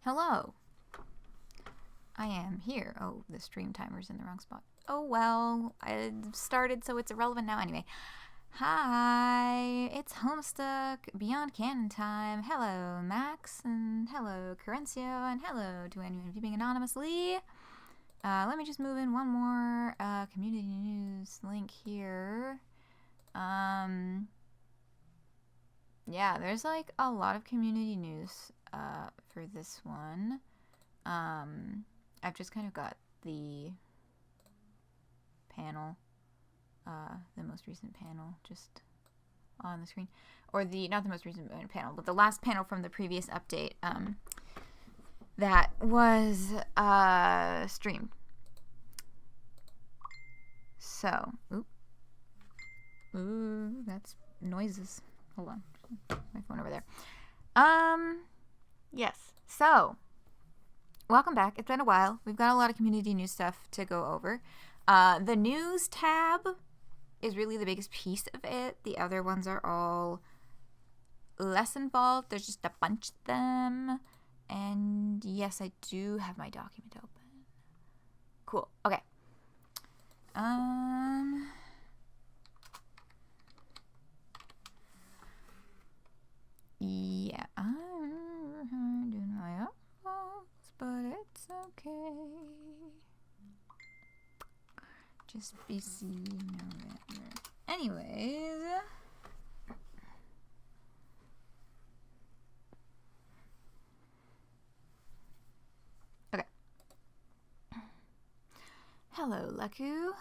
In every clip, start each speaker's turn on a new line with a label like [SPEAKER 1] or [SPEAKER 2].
[SPEAKER 1] Hello. I am here. Oh, the stream timer's in the wrong spot. Oh well, I started so it's irrelevant now anyway. Hi, it's Homestuck, Beyond Canon time. Hello, Max, and hello, Carencio, and hello to anyone viewing anonymously. Let me just move in one more community news link here. Yeah, there's like a lot of community news for this one. I've just kind of got the panel, the most recent panel just on the screen. Or not the most recent panel, but the last panel from the previous update that was streamed. So, ooh, that's noises. Hold on. My phone over there. Yes. So, welcome back. It's been a while. We've got a lot of community news stuff to go over. The news tab is really the biggest piece of it. The other ones are all less involved. There's just a bunch of them. And yes, I do have my document open. Cool. Okay. Yeah, I'm doing my utmost, but it's okay. Just BC November. Anyways. Okay. Hello, Leku.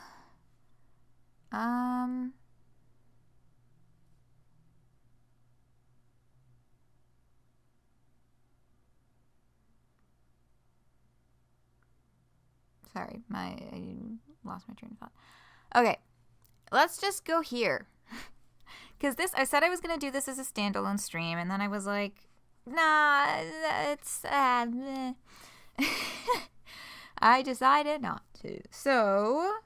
[SPEAKER 1] Sorry, I lost my train of thought. Okay, let's just go here. Because I said I was going to do this as a standalone stream, and then I was like, nah, it's, I decided not to. So,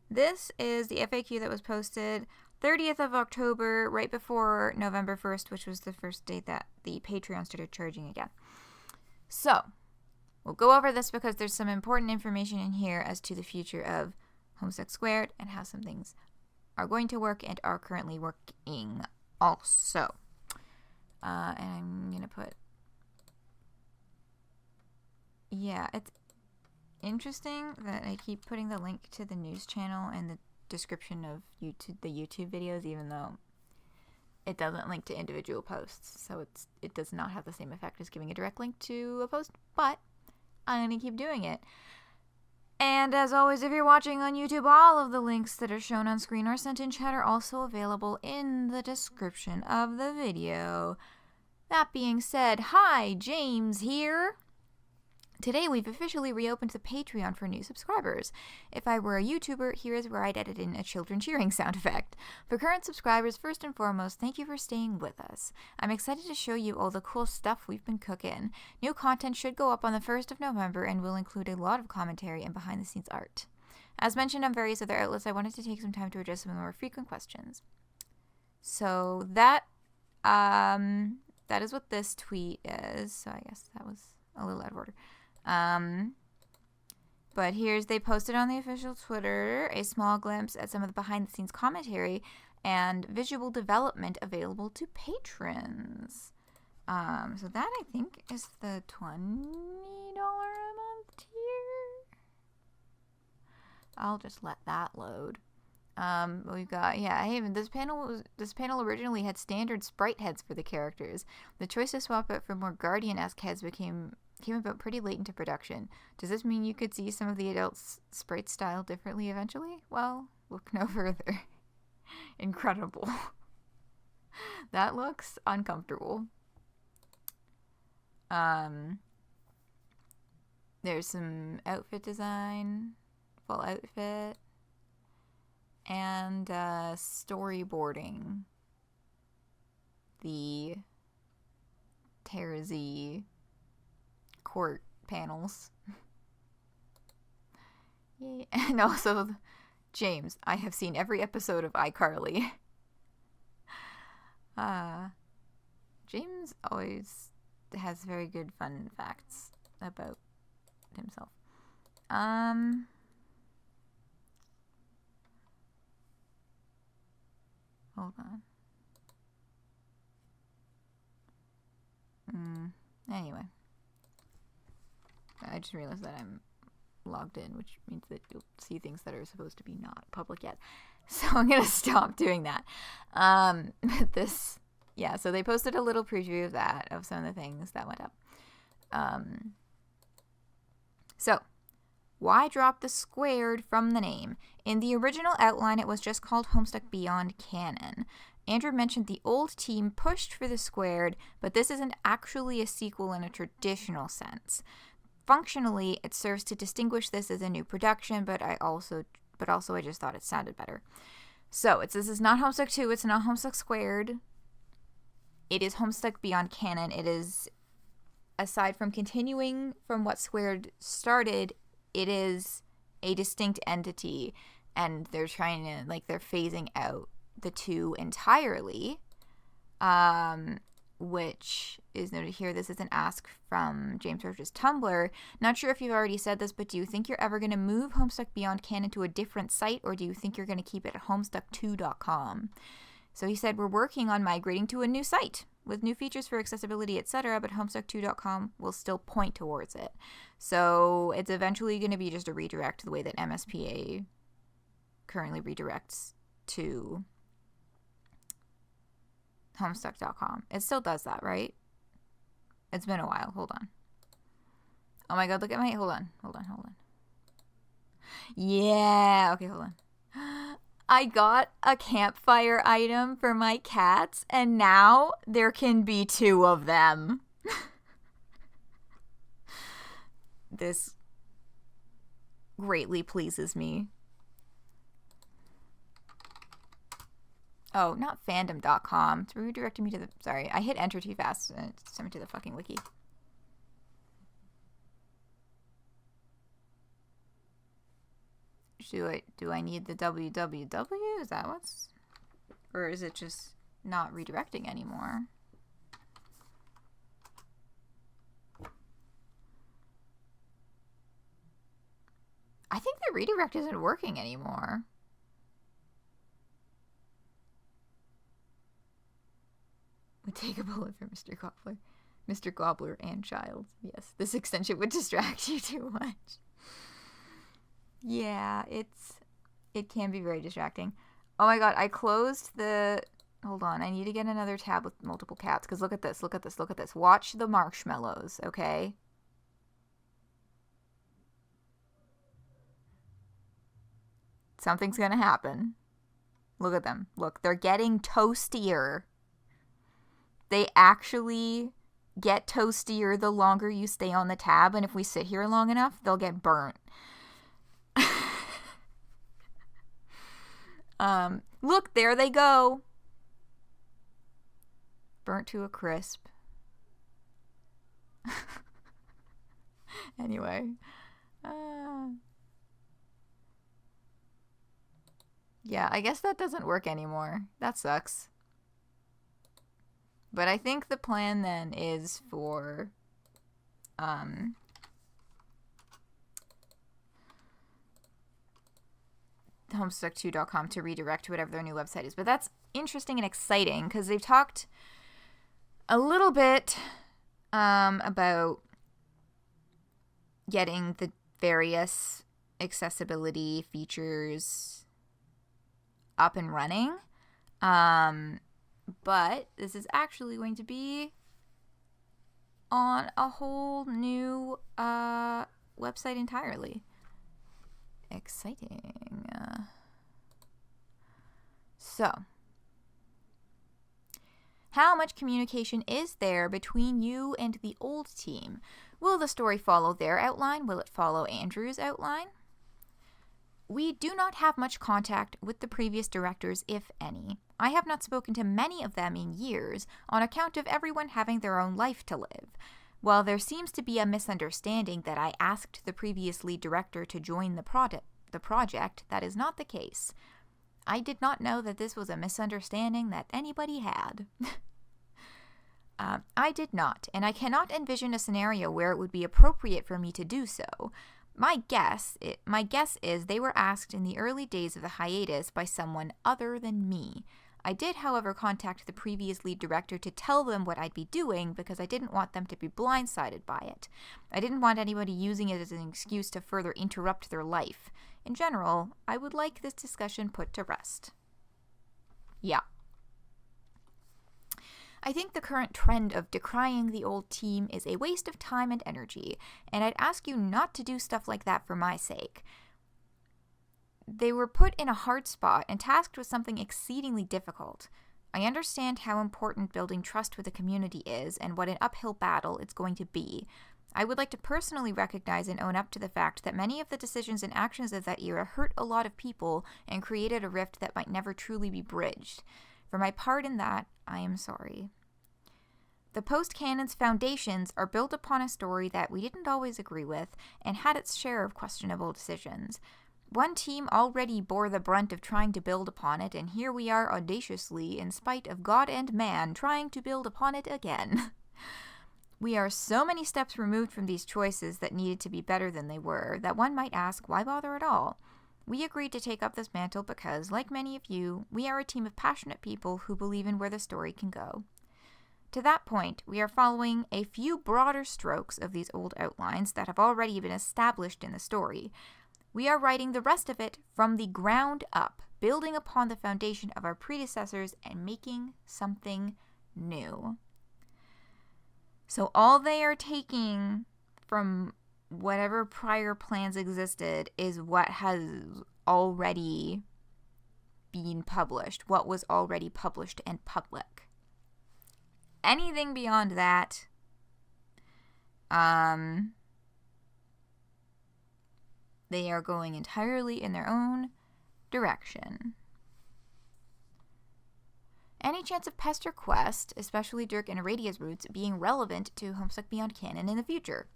[SPEAKER 1] this is the FAQ that was posted 30th of October, right before November 1st, which was the first date that the Patreon started charging again. So, we'll go over this because there's some important information in here as to the future of Homestuck Squared and how some things are going to work and are currently working also. And I'm going to put... Yeah, it's interesting that I keep putting the link to the news channel and the description of the YouTube videos, even though it doesn't link to individual posts. So it does not have the same effect as giving a direct link to a post, but I'm going to keep doing it. And as always, if you're watching on YouTube, all of the links that are shown on screen or sent in chat are also available in the description of the video. That being said, hi, James here. Today we've officially reopened the Patreon for new subscribers. If I were a YouTuber, here is where I'd edit in a children cheering sound effect. For current subscribers, first and foremost, thank you for staying with us. I'm excited to show you all the cool stuff we've been cooking. New content should go up on the 1st of November and will include a lot of commentary and behind-the-scenes art. As mentioned on various other outlets, I wanted to take some time to address some of the more frequent questions. So that is what this tweet is. So I guess that was a little out of order. But they posted on the official Twitter a small glimpse at some of the behind-the-scenes commentary and visual development available to patrons. So that I think is the $20 a month tier. I'll just let that load. We've got, this panel originally had standard sprite heads for the characters. The choice to swap out for more Guardian-esque heads came about pretty late into production. Does this mean you could see some of the adults' sprite style differently eventually? Well, look no further. Incredible. That looks uncomfortable. There's some outfit design, full outfit, and storyboarding the Terzi court panels. Yay. And also, James, I have seen every episode of iCarly. James always has very good fun facts about himself. Hold on. Anyway. I just realized that I'm logged in, which means that you'll see things that are supposed to be not public yet. So I'm going to stop doing that. So they posted a little preview of that, of some of the things that went up. So, why drop the squared from the name? In the original outline, it was just called Homestuck Beyond Canon. Andrew mentioned the old team pushed for the squared, but this isn't actually a sequel in a traditional sense. Functionally, it serves to distinguish this as a new production, but also I just thought it sounded better. So, this is not Homestuck 2, it's not Homestuck Squared. It is Homestuck Beyond Canon. It is, aside from continuing from what Squared started, it is a distinct entity, and they're trying to, they're phasing out the two entirely, which is noted here. This is an ask from James Roach's Tumblr. Not sure if you've already said this, but do you think you're ever going to move Homestuck Beyond Canon to a different site, or do you think you're going to keep it at homestuck2.com? So he said, we're working on migrating to a new site with new features for accessibility, etc., but homestuck2.com will still point towards it. So it's eventually going to be just a redirect the way that MSPA currently redirects to homestuck.com. It still does that, right? It's been a while. Hold on. Oh my god, look at my... Hold on. Yeah. Okay, hold on. I got a campfire item for my cats, and now there can be 2 of them. This greatly pleases me. Oh, not fandom.com. It's redirecting me to the... Sorry, I hit enter too fast and it sent me to the fucking wiki. Do I need the www? Is that what's... Or is it just not redirecting anymore? I think the redirect isn't working anymore. Would take a bullet for Mr. Gobbler. Mr. Gobbler and child. Yes, this extension would distract you too much. Yeah, it can be very distracting. Oh my god, I closed the... Hold on, I need to get another tab with multiple cats, because look at this. Watch the marshmallows, okay? Something's gonna happen. Look at them. Look, they're getting toastier. They actually get toastier the longer you stay on the tab, and if we sit here long enough, they'll get burnt. Look, there they go. Burnt to a crisp. Anyway. Yeah, I guess that doesn't work anymore. That sucks. But I think the plan then is for homestuck2.com to redirect to whatever their new website is. But that's interesting and exciting because they've talked a little bit about getting the various accessibility features up and running. But this is actually going to be on a whole new website entirely. Exciting. So, how much communication is there between you and the old team? Will the story follow their outline? Will it follow Andrew's outline? We do not have much contact with the previous directors, if any. I have not spoken to many of them in years, on account of everyone having their own life to live. While there seems to be a misunderstanding that I asked the previous lead director to join the project, that is not the case. I did not know that this was a misunderstanding that anybody had. I did not, and I cannot envision a scenario where it would be appropriate for me to do so. My guess is they were asked in the early days of the hiatus by someone other than me. I did, however, contact the previous lead director to tell them what I'd be doing because I didn't want them to be blindsided by it. I didn't want anybody using it as an excuse to further interrupt their life. In general, I would like this discussion put to rest. Yeah. I think the current trend of decrying the old team is a waste of time and energy, and I'd ask you not to do stuff like that for my sake. They were put in a hard spot and tasked with something exceedingly difficult. I understand how important building trust with the community is and what an uphill battle it's going to be. I would like to personally recognize and own up to the fact that many of the decisions and actions of that era hurt a lot of people and created a rift that might never truly be bridged. For my part in that, I am sorry. The post-canon's foundations are built upon a story that we didn't always agree with and had its share of questionable decisions. One team already bore the brunt of trying to build upon it, and here we are audaciously, in spite of God and man, trying to build upon it again. We are so many steps removed from these choices that needed to be better than they were, that one might ask, why bother at all? We agreed to take up this mantle because, like many of you, we are a team of passionate people who believe in where the story can go. To that point, we are following a few broader strokes of these old outlines that have already been established in the story. We are writing the rest of it from the ground up, building upon the foundation of our predecessors and making something new. So all they are taking from whatever prior plans existed is what has already been published, what was already published and public. Anything beyond that, they are going entirely in their own direction. Any chance of Pester Quest, especially Dirk and Aradia's roots, being relevant to Homestuck Beyond Canon in the future?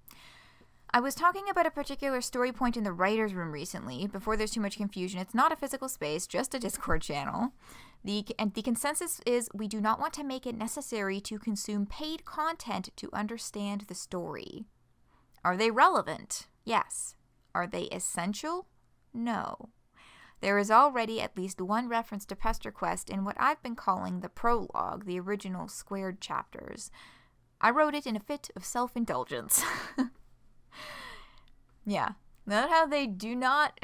[SPEAKER 1] I was talking about a particular story point in the writer's room recently. Before there's too much confusion, it's not a physical space, just a Discord channel. The consensus is we do not want to make it necessary to consume paid content to understand the story. Are they relevant? Yes. Are they essential? No. There is already at least one reference to Pester Quest in what I've been calling the prologue, the original squared chapters. I wrote it in a fit of self-indulgence. Yeah. Note how they do not,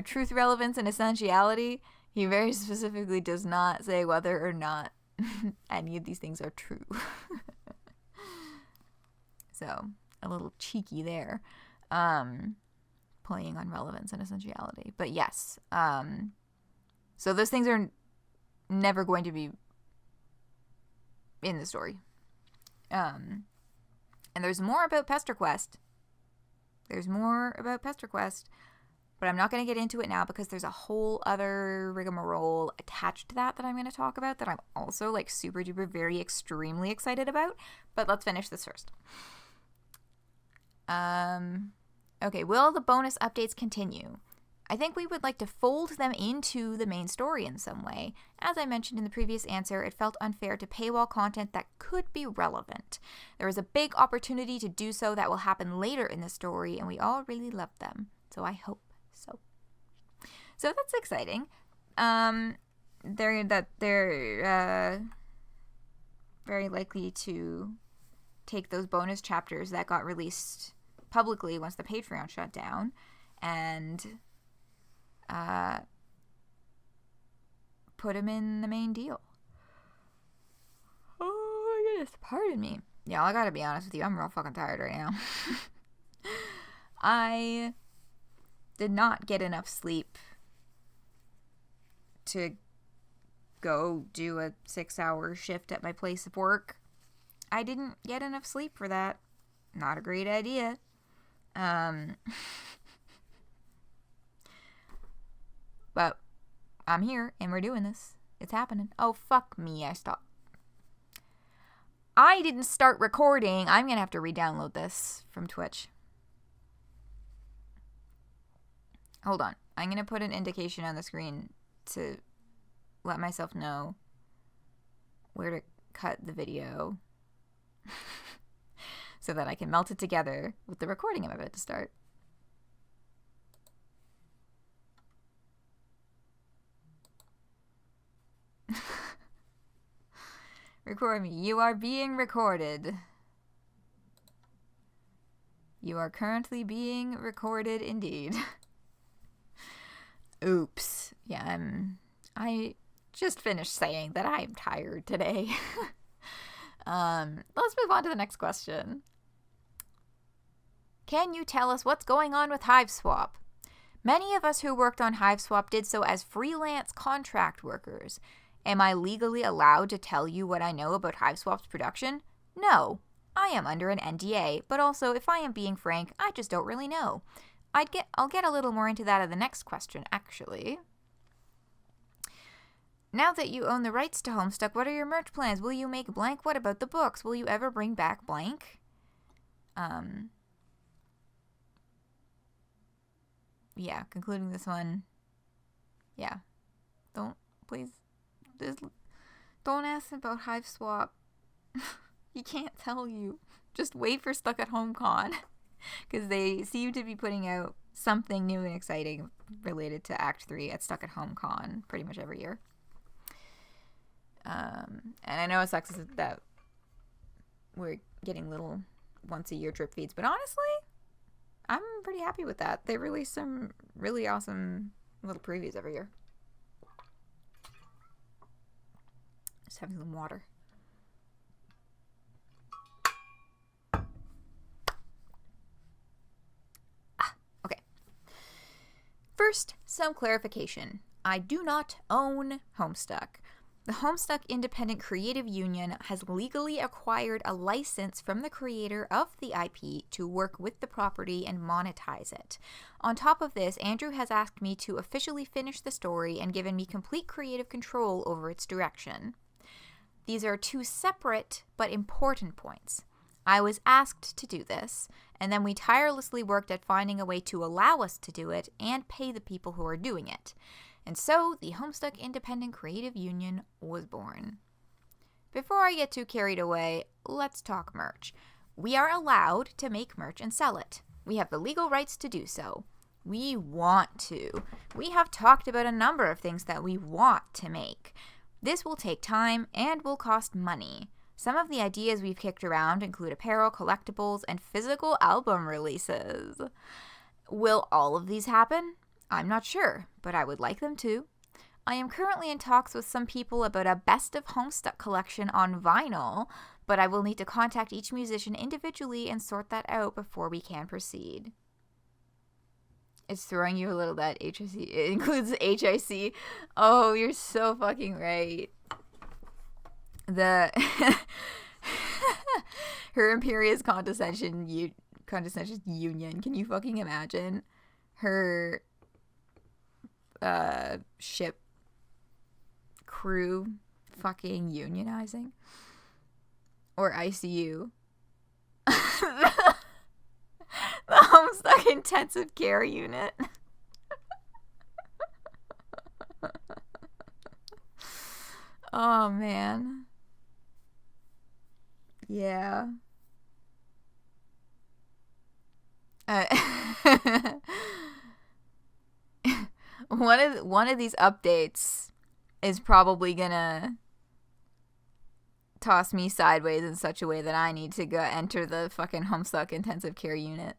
[SPEAKER 1] truth, relevance, and essentiality. He very specifically does not say whether or not any of these things are true. So, a little cheeky there. Playing on relevance and essentiality. But yes. So those things are never going to be in the story. And there's more about Pester Quest. But I'm not going to get into it now because there's a whole other rigmarole attached to that I'm going to talk about that I'm also super duper very extremely excited about. But let's finish this first. Okay, will the bonus updates continue? I think we would like to fold them into the main story in some way. As I mentioned in the previous answer, it felt unfair to paywall content that could be relevant. There is a big opportunity to do so that will happen later in the story, and we all really love them. So I hope so. So that's exciting. They're very likely to take those bonus chapters that got released publicly once the Patreon shut down and put them in the main deal. Oh my goodness, pardon me. Yeah, I gotta be honest with you, I'm real fucking tired right now. I did not get enough sleep to go do a 6-hour shift at my place of work. I didn't get enough sleep for that. Not a great idea. But I'm here and we're doing this. It's happening. Oh, fuck me. I stopped. I didn't start recording. I'm going to have to re-download this from Twitch. Hold on. I'm going to put an indication on the screen to let myself know where to cut the video so that I can melt it together with the recording I'm about to start. Record me. You are being recorded. You are currently being recorded indeed. Oops. Yeah, I just finished saying that I'm tired today. Let's move on to the next question. Can you tell us what's going on with HiveSwap? Many of us who worked on HiveSwap did so as freelance contract workers. Am I legally allowed to tell you what I know about HiveSwap's production? No. I am under an NDA, but also, if I am being frank, I just don't really know. I'll get a little more into that in the next question, actually. Now that you own the rights to Homestuck, what are your merch plans? Will you make blank? What about the books? Will you ever bring back blank? Yeah, concluding this one. Yeah. Please, don't ask about HiveSwap. He can't tell you. Just wait for Stuck at Home Con. Because they seem to be putting out something new and exciting related to Act 3 at Stuck at Home Con pretty much every year. And I know it sucks that we're getting little once-a-year drip feeds, but honestly, I'm pretty happy with that. They release some really awesome little previews every year. Just having some water. Okay. First, some clarification. I do not own Homestuck. The Homestuck Independent Creative Union has legally acquired a license from the creator of the IP to work with the property and monetize it. On top of this, Andrew has asked me to officially finish the story and given me complete creative control over its direction. These are two separate but important points. I was asked to do this, and then we tirelessly worked at finding a way to allow us to do it and pay the people who are doing it. And so, the Homestuck Independent Creative Union was born. Before I get too carried away, let's talk merch. We are allowed to make merch and sell it. We have the legal rights to do so. We want to. We have talked about a number of things that we want to make. This will take time and will cost money. Some of the ideas we've kicked around include apparel, collectibles, and physical album releases. Will all of these happen? I'm not sure, but I would like them to. I am currently in talks with some people about a Best of Homestuck collection on vinyl, but I will need to contact each musician individually and sort that out before we can proceed. It's throwing you a little that HIC. It includes HIC. Oh, you're so fucking right. Her Imperious Condescension Union. Can you fucking imagine her ship crew fucking unionizing? Or ICU. The Homestuck Intensive Care Unit. Oh man. Yeah. One of these updates is probably gonna toss me sideways in such a way that I need to go enter the fucking Homestuck Intensive Care Unit.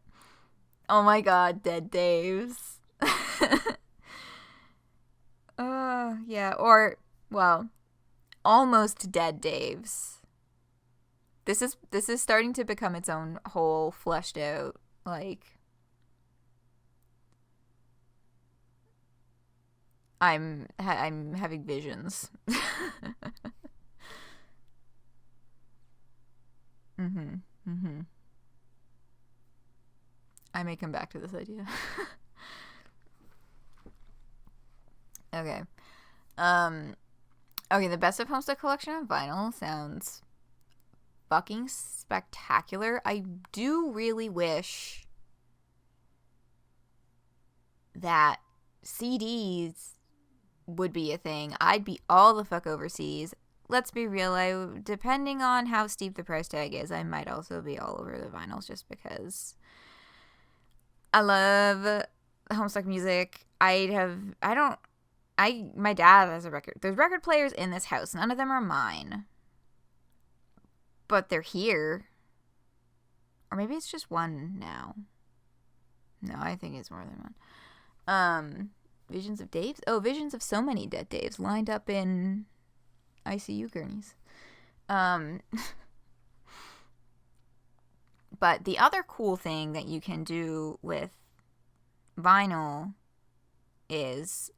[SPEAKER 1] Oh my god, Dead Daves. Yeah, or, well, almost Dead Daves. This is starting to become its own whole fleshed out, like, I'm having visions. I may come back to this idea. Okay. Okay, the Best of Homestuck collection on vinyl sounds fucking spectacular. I do really wish that CDs would be a thing. I'd be all the fuck overseas. let's be real, depending on how steep the price tag is, I might also be all over the vinyls just because I love Homestuck music. My dad has a record. There's record players in this house. None of them are mine. But they're here. Or maybe it's just one now. No, I think it's more than one. Visions of Daves? Oh, visions of so many dead Daves lined up in ICU gurneys. But the other cool thing that you can do with vinyl is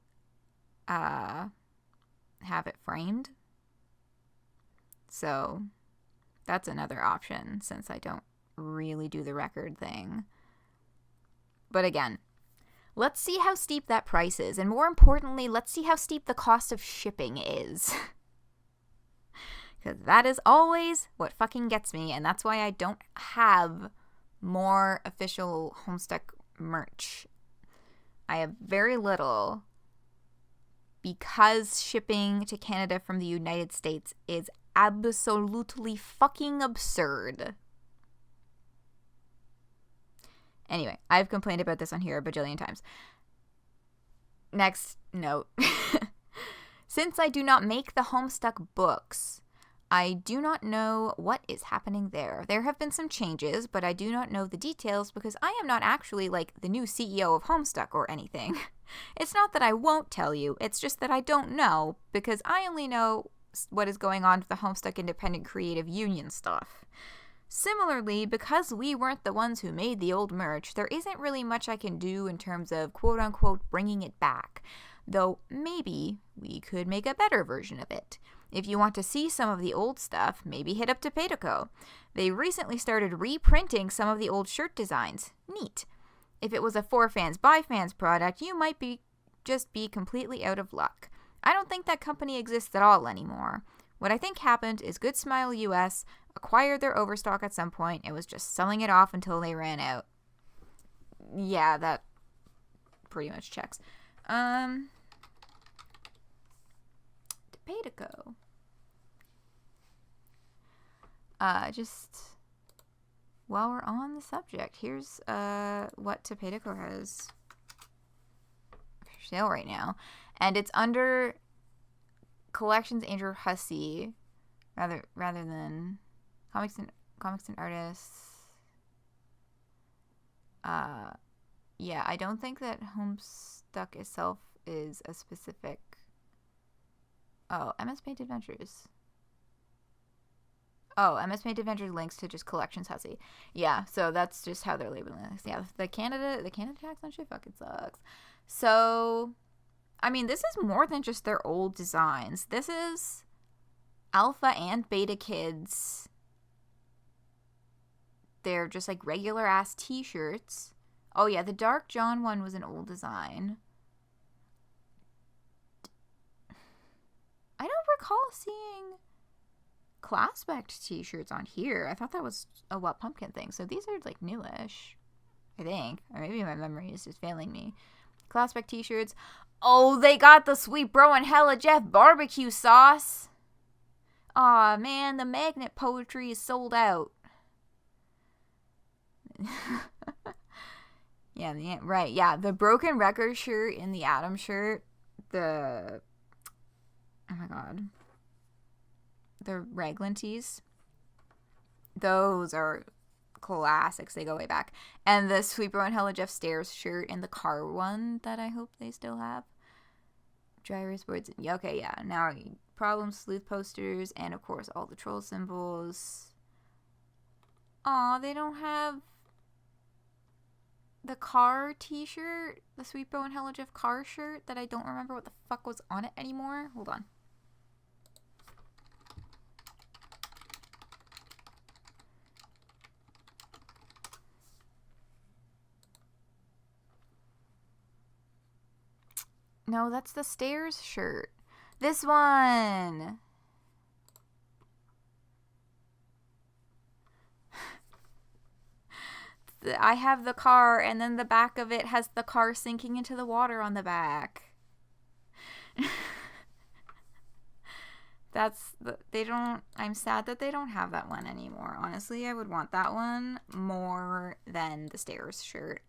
[SPEAKER 1] have it framed. So that's another option since I don't really do the record thing. But again, let's see how steep that price is. And more importantly, let's see how steep the cost of shipping is. Because that is always what fucking gets me. And that's why I don't have more official Homestuck merch. I have very little because shipping to Canada from the United States is absolutely fucking absurd. Anyway, I've complained about this on here a bajillion times. Next note. Since I do not make the Homestuck books, I do not know what is happening there. There have been some changes, but I do not know the details because I am not actually like the new CEO of Homestuck or anything. It's not that I won't tell you, it's just that I don't know because I only know what is going on with the Homestuck Independent Creative Union stuff. Similarly, because we weren't the ones who made the old merch, there isn't really much I can do in terms of quote-unquote bringing it back, though maybe we could make a better version of it. If you want to see some of the old stuff, maybe hit up Topetico. They recently started reprinting some of the old shirt designs. Neat. If it was a for fans by fans product, you might just be completely out of luck. I don't think that company exists at all anymore. What I think happened is Good Smile US acquired their overstock at some point and was just selling it off until they ran out. Yeah, that pretty much checks. Topetico. Just while we're on the subject, here's what Topetico has for sale right now. And it's under Collections Andrew Hussey rather than Comics and Artists. Yeah, I don't think that Homestuck itself is a specific. Oh, MS Paint Adventures. Oh, MS Paint Adventures links to just Collections Hussey. Yeah, so that's just how they're labeling this. Yeah, the Canada tax on shit fucking sucks. So, I mean, this is more than just their old designs. This is Alpha and Beta Kids. They're just like regular ass t-shirts. Oh yeah, the Dark John one was an old design. I don't recall seeing Claspect t-shirts on here. I thought that was a What Pumpkin thing. So these are like newish, I think. Or maybe my memory is just failing me. Claspect t-shirts. Oh, they got the Sweet Bro and Hella Jeff barbecue sauce. Aw, man, the magnet poetry is sold out. Yeah, right. Yeah, the Broken Record shirt and the Adam shirt. Oh my god. The Raglan tees. Those are classics. They go way back. And the Sweet Bro and Hella Jeff Stairs shirt and the car one that I hope they still have. Dry erase boards. Yeah, okay, yeah. Now, Problem Sleuth posters and, of course, all the troll symbols. Aw, they don't have the car t-shirt. The Sweet Bro and Hella Jeff car shirt that I don't remember what the fuck was on it anymore. Hold on. No, that's the Stairs shirt. This one! I have the car, and then the back of it has the car sinking into the water on the back. I'm sad that they don't have that one anymore. Honestly, I would want that one more than the stairs shirt.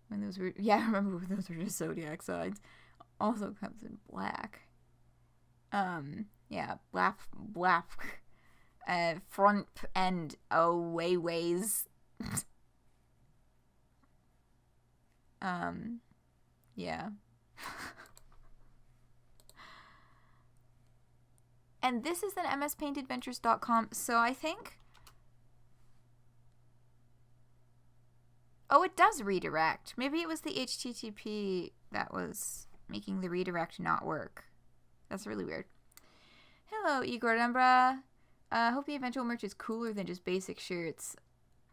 [SPEAKER 1] When those were, yeah, I remember when those were just zodiac signs. Also comes in black. Yeah, black, front and away ways. Yeah. And this is an mspaintadventures.com, so I think... Oh, it does redirect. Maybe it was the HTTP that was making the redirect not work. That's really weird. Hello, Igor Dumbra. Hope the eventual merch is cooler than just basic shirts.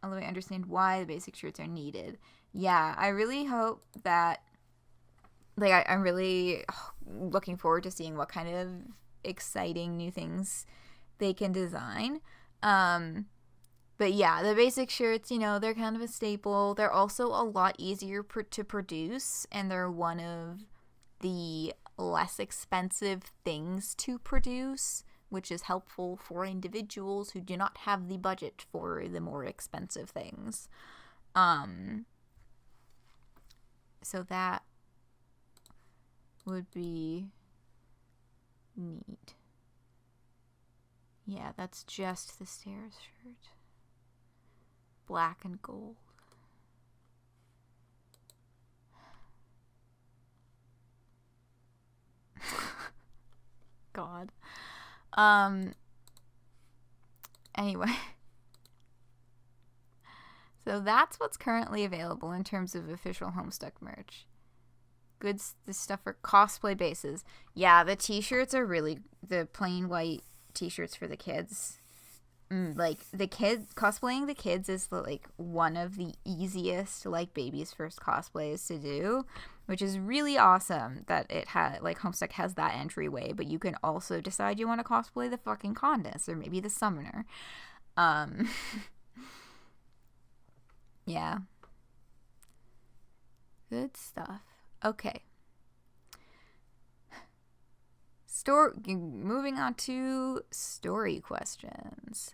[SPEAKER 1] Although I understand why the basic shirts are needed. Yeah, I really hope that... Like, I'm really looking forward to seeing what kind of exciting new things they can design. But yeah, the basic shirts, you know, they're kind of a staple. They're also a lot easier to produce, and they're one of the less expensive things to produce, which is helpful for individuals who do not have the budget for the more expensive things. So that would be neat. Yeah, that's just the stairs shirt. Black and gold. God. Anyway. So that's what's currently available in terms of official Homestuck merch. This stuff for cosplay bases. Yeah, the t-shirts are really... The plain white t-shirts for the kids. Like, cosplaying the kids is, like, one of the easiest, like, baby's first cosplays to do, which is really awesome that it had, like, Homestuck has that entryway, but you can also decide you want to cosplay the fucking Condis, or maybe the Summoner. Yeah. Good stuff. Okay. Moving on to story questions.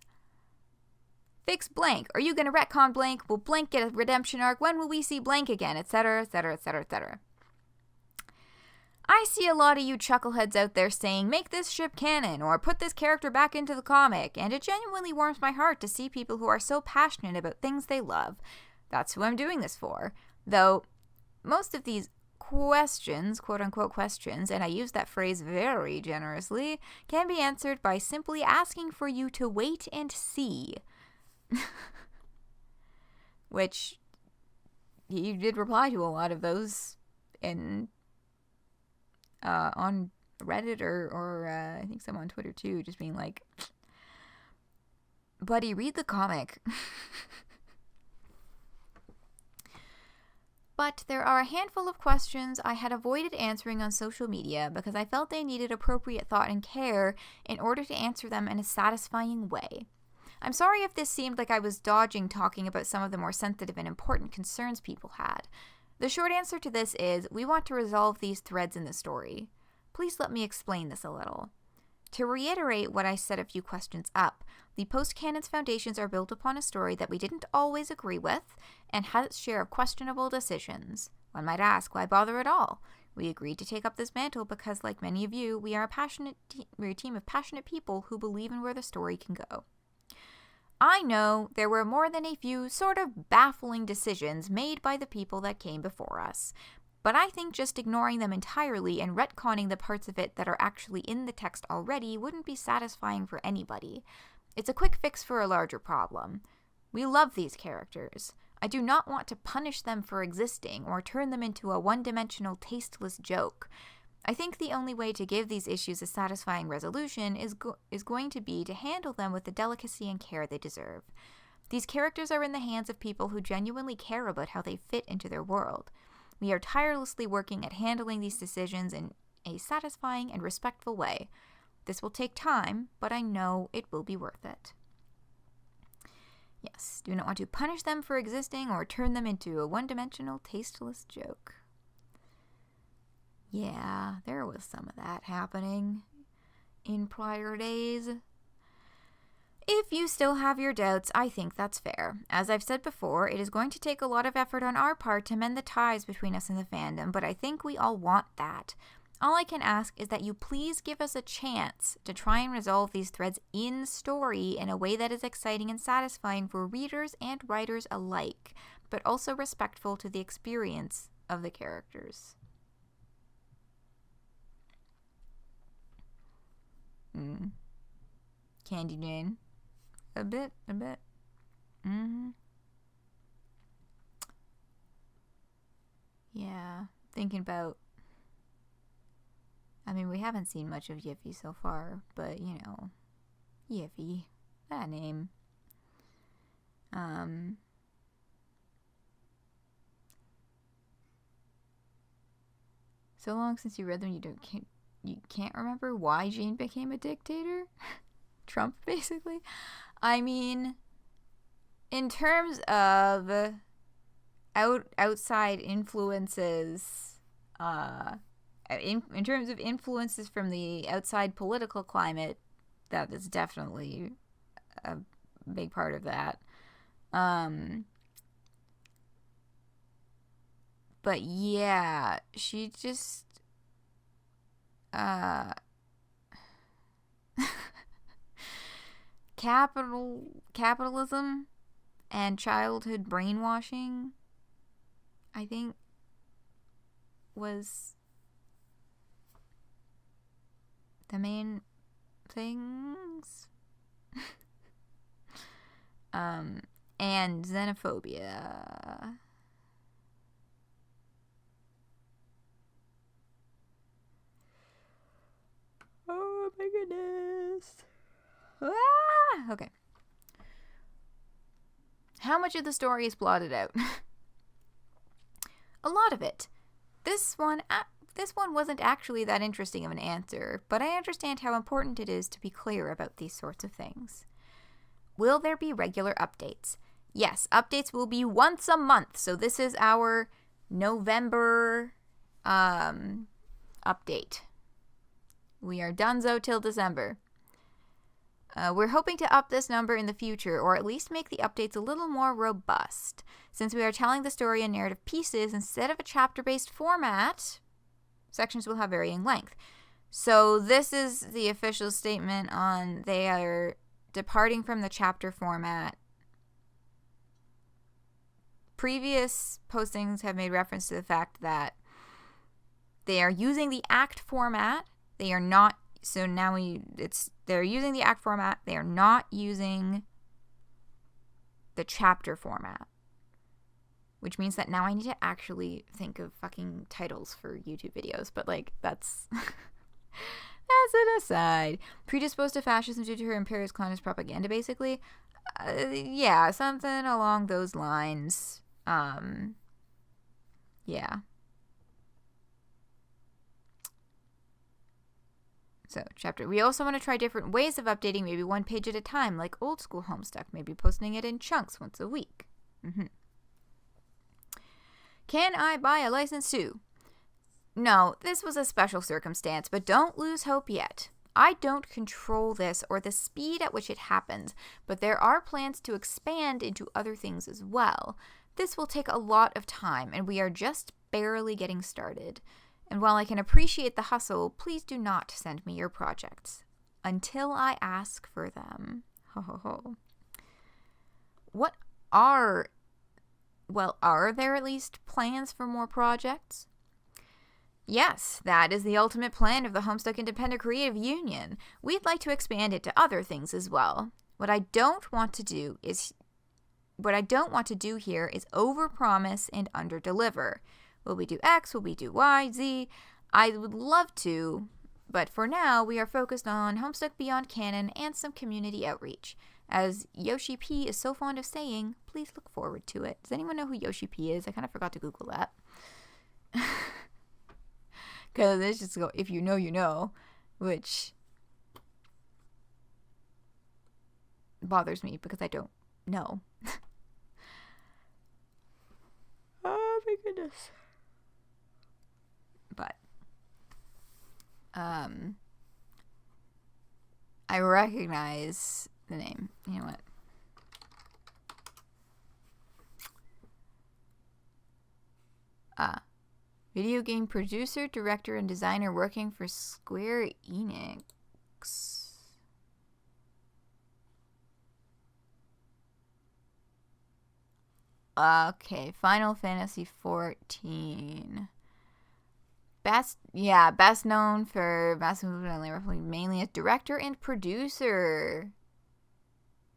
[SPEAKER 1] Fix blank. Are you gonna retcon blank? Will blank get a redemption arc? When will we see blank again? Etc. etc. etc. etc. I see a lot of you chuckleheads out there saying, make this ship canon, or put this character back into the comic, and it genuinely warms my heart to see people who are so passionate about things they love. That's who I'm doing this for. Though, most of these questions, quote-unquote questions, and I use that phrase very generously, can be answered by simply asking for you to wait and see. Which, you did reply to a lot of those in on Reddit or I think some on Twitter too, just being like, buddy, read the comic. But there are a handful of questions I had avoided answering on social media because I felt they needed appropriate thought and care in order to answer them in a satisfying way. I'm sorry if this seemed like I was dodging talking about some of the more sensitive and important concerns people had. The short answer to this is, we want to resolve these threads in the story. Please let me explain this a little. To reiterate what I said a few questions up, the post-canon's foundations are built upon a story that we didn't always agree with and had its share of questionable decisions. One might ask, why bother at all? We agreed to take up this mantle because, like many of you, we're a team of passionate people who believe in where the story can go. I know there were more than a few sort of baffling decisions made by the people that came before us, but I think just ignoring them entirely and retconning the parts of it that are actually in the text already wouldn't be satisfying for anybody. It's a quick fix for a larger problem. We love these characters. I do not want to punish them for existing or turn them into a one-dimensional, tasteless joke. I think the only way to give these issues a satisfying resolution is going to be to handle them with the delicacy and care they deserve. These characters are in the hands of people who genuinely care about how they fit into their world. We are tirelessly working at handling these decisions in a satisfying and respectful way. This will take time, but I know it will be worth it. Yes, do not want to punish them for existing or turn them into a one-dimensional, tasteless joke. Yeah, there was some of that happening in prior days. If you still have your doubts, I think that's fair. As I've said before, it is going to take a lot of effort on our part to mend the ties between us and the fandom, but I think we all want that. All I can ask is that you please give us a chance to try and resolve these threads in story in a way that is exciting and satisfying for readers and writers alike, but also respectful to the experience of the characters. Candy Jane. A bit. Yeah, thinking about... I mean, we haven't seen much of Yiffy so far, but, you know, Yiffy, that name. So long since you read them, you can't remember why Jane became a dictator? Trump, basically. I mean, in terms of outside influences, in terms of influences from the outside political climate, that is definitely a big part of that. But yeah, she just capitalism and childhood brainwashing, I think, was the main things. And xenophobia. Oh my goodness. Ah! Okay. How much of the story is blotted out? A lot of it. This one wasn't actually that interesting of an answer, but I understand how important it is to be clear about these sorts of things. Will there be regular updates? Yes, updates will be once a month, so this is our November update. We are donezo till December. We're hoping to up this number in the future, or at least make the updates a little more robust. Since we are telling the story in narrative pieces instead of a chapter-based format, sections will have varying length. So this is the official statement on they are departing from the chapter format. Previous postings have made reference to the fact that they are using the act format. They are not, so now they're using the act format. They are not using the chapter format. Which means that now I need to actually think of fucking titles for YouTube videos. But, like, that's... that's an aside. Predisposed to fascism due to her imperialist colonist propaganda, basically. Yeah, something along those lines. Yeah. So, chapter. We also want to try different ways of updating, maybe one page at a time, like old school Homestuck. Maybe posting it in chunks once a week. Can I buy a license too? No, this was a special circumstance, but don't lose hope yet. I don't control this or the speed at which it happens, but there are plans to expand into other things as well. This will take a lot of time, and we are just barely getting started. And while I can appreciate the hustle, please do not send me your projects until I ask for them. Ho ho ho. What are... Well, are there at least plans for more projects? Yes, that is the ultimate plan of the Homestuck Independent Creative Union. We'd like to expand it to other things as well. What I don't want to do here is overpromise and underdeliver. Will we do X? Will we do Y? Z? I would love to, but for now we are focused on Homestuck Beyond Canon and some community outreach. As Yoshi P is so fond of saying, please look forward to it. Does anyone know who Yoshi P is? I kind of forgot to Google that. Because it's just go, if you know, you know. Which bothers me because I don't No. Oh my goodness. But I recognize the name. You know what? Video game producer, director, and designer working for Square Enix. Okay, Final Fantasy 14. Best known for mainly as director and producer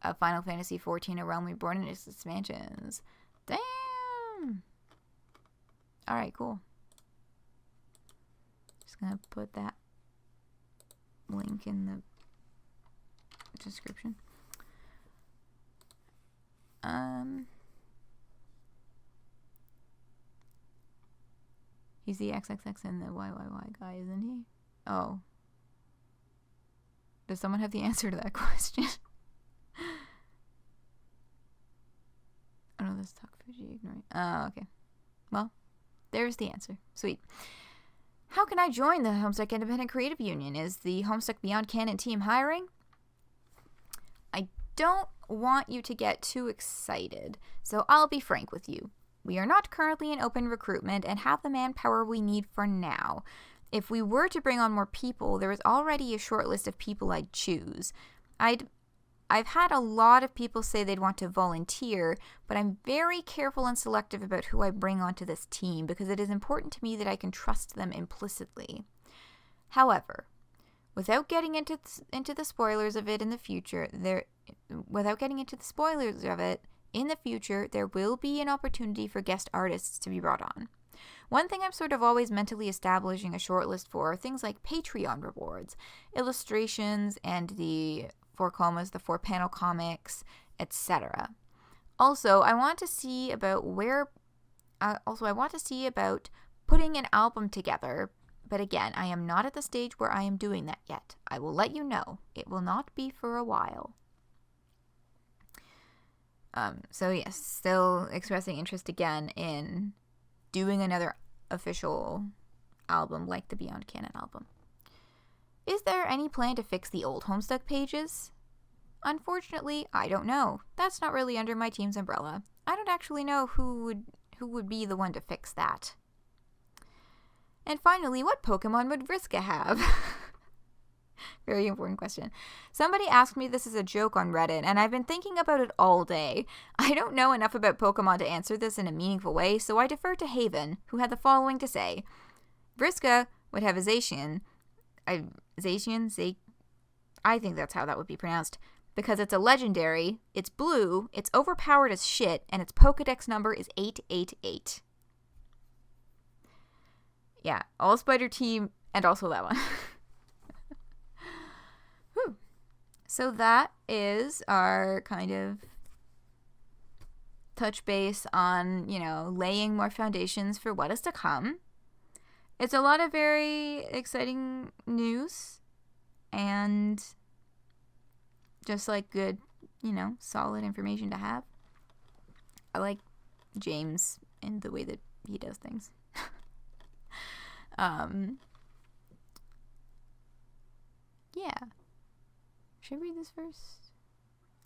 [SPEAKER 1] of Final Fantasy 14, A Realm Reborn and its expansions. Damn! Alright, cool. Just gonna put that link in the description. He's the XXX and the YYY guy, isn't he? Oh. Does someone have the answer to that question? Oh no, that's Talk Fuji ignoring. Oh, okay. Well, there's the answer. Sweet. How can I join the Homestuck Independent Creative Union? Is the Homestuck Beyond Canon team hiring? I don't want you to get too excited, so I'll be frank with you. We are not currently in open recruitment and have the manpower we need for now. If we were to bring on more people, there is already a short list of people I'd choose. I've had a lot of people say they'd want to volunteer, but I'm very careful and selective about who I bring onto this team because it is important to me that I can trust them implicitly. However, without getting into the spoilers of it in the future, there will be an opportunity for guest artists to be brought on. One thing I'm sort of always mentally establishing a shortlist for are things like Patreon rewards, illustrations, and the 4 comas, the 4 panel comics, etc. Also, I want to see about putting an album together, but again, I am not at the stage where I am doing that yet. I will let you know. It will not be for a while. So yes, still expressing interest again in doing another official album like the Beyond Canon album. Is there any plan to fix the old Homestuck pages? Unfortunately, I don't know. That's not really under my team's umbrella. I don't actually know who would be the one to fix that. And finally, what Pokemon would Vriska have? Very important question. Somebody asked me this as a joke on Reddit, and I've been thinking about it all day. I don't know enough about Pokemon to answer this in a meaningful way, so I defer to Haven, who had the following to say. Vriska would have a Zacian. I think that's how that would be pronounced. Because it's a legendary, it's blue, it's overpowered as shit, and its Pokedex number is 888. Yeah, all Spider Team, and also that one. Whew. So that is our kind of touch base on, laying more foundations for what is to come. It's a lot of very exciting news, and just like good, solid information to have. I like James and the way that he does things. Yeah. Should I read this first?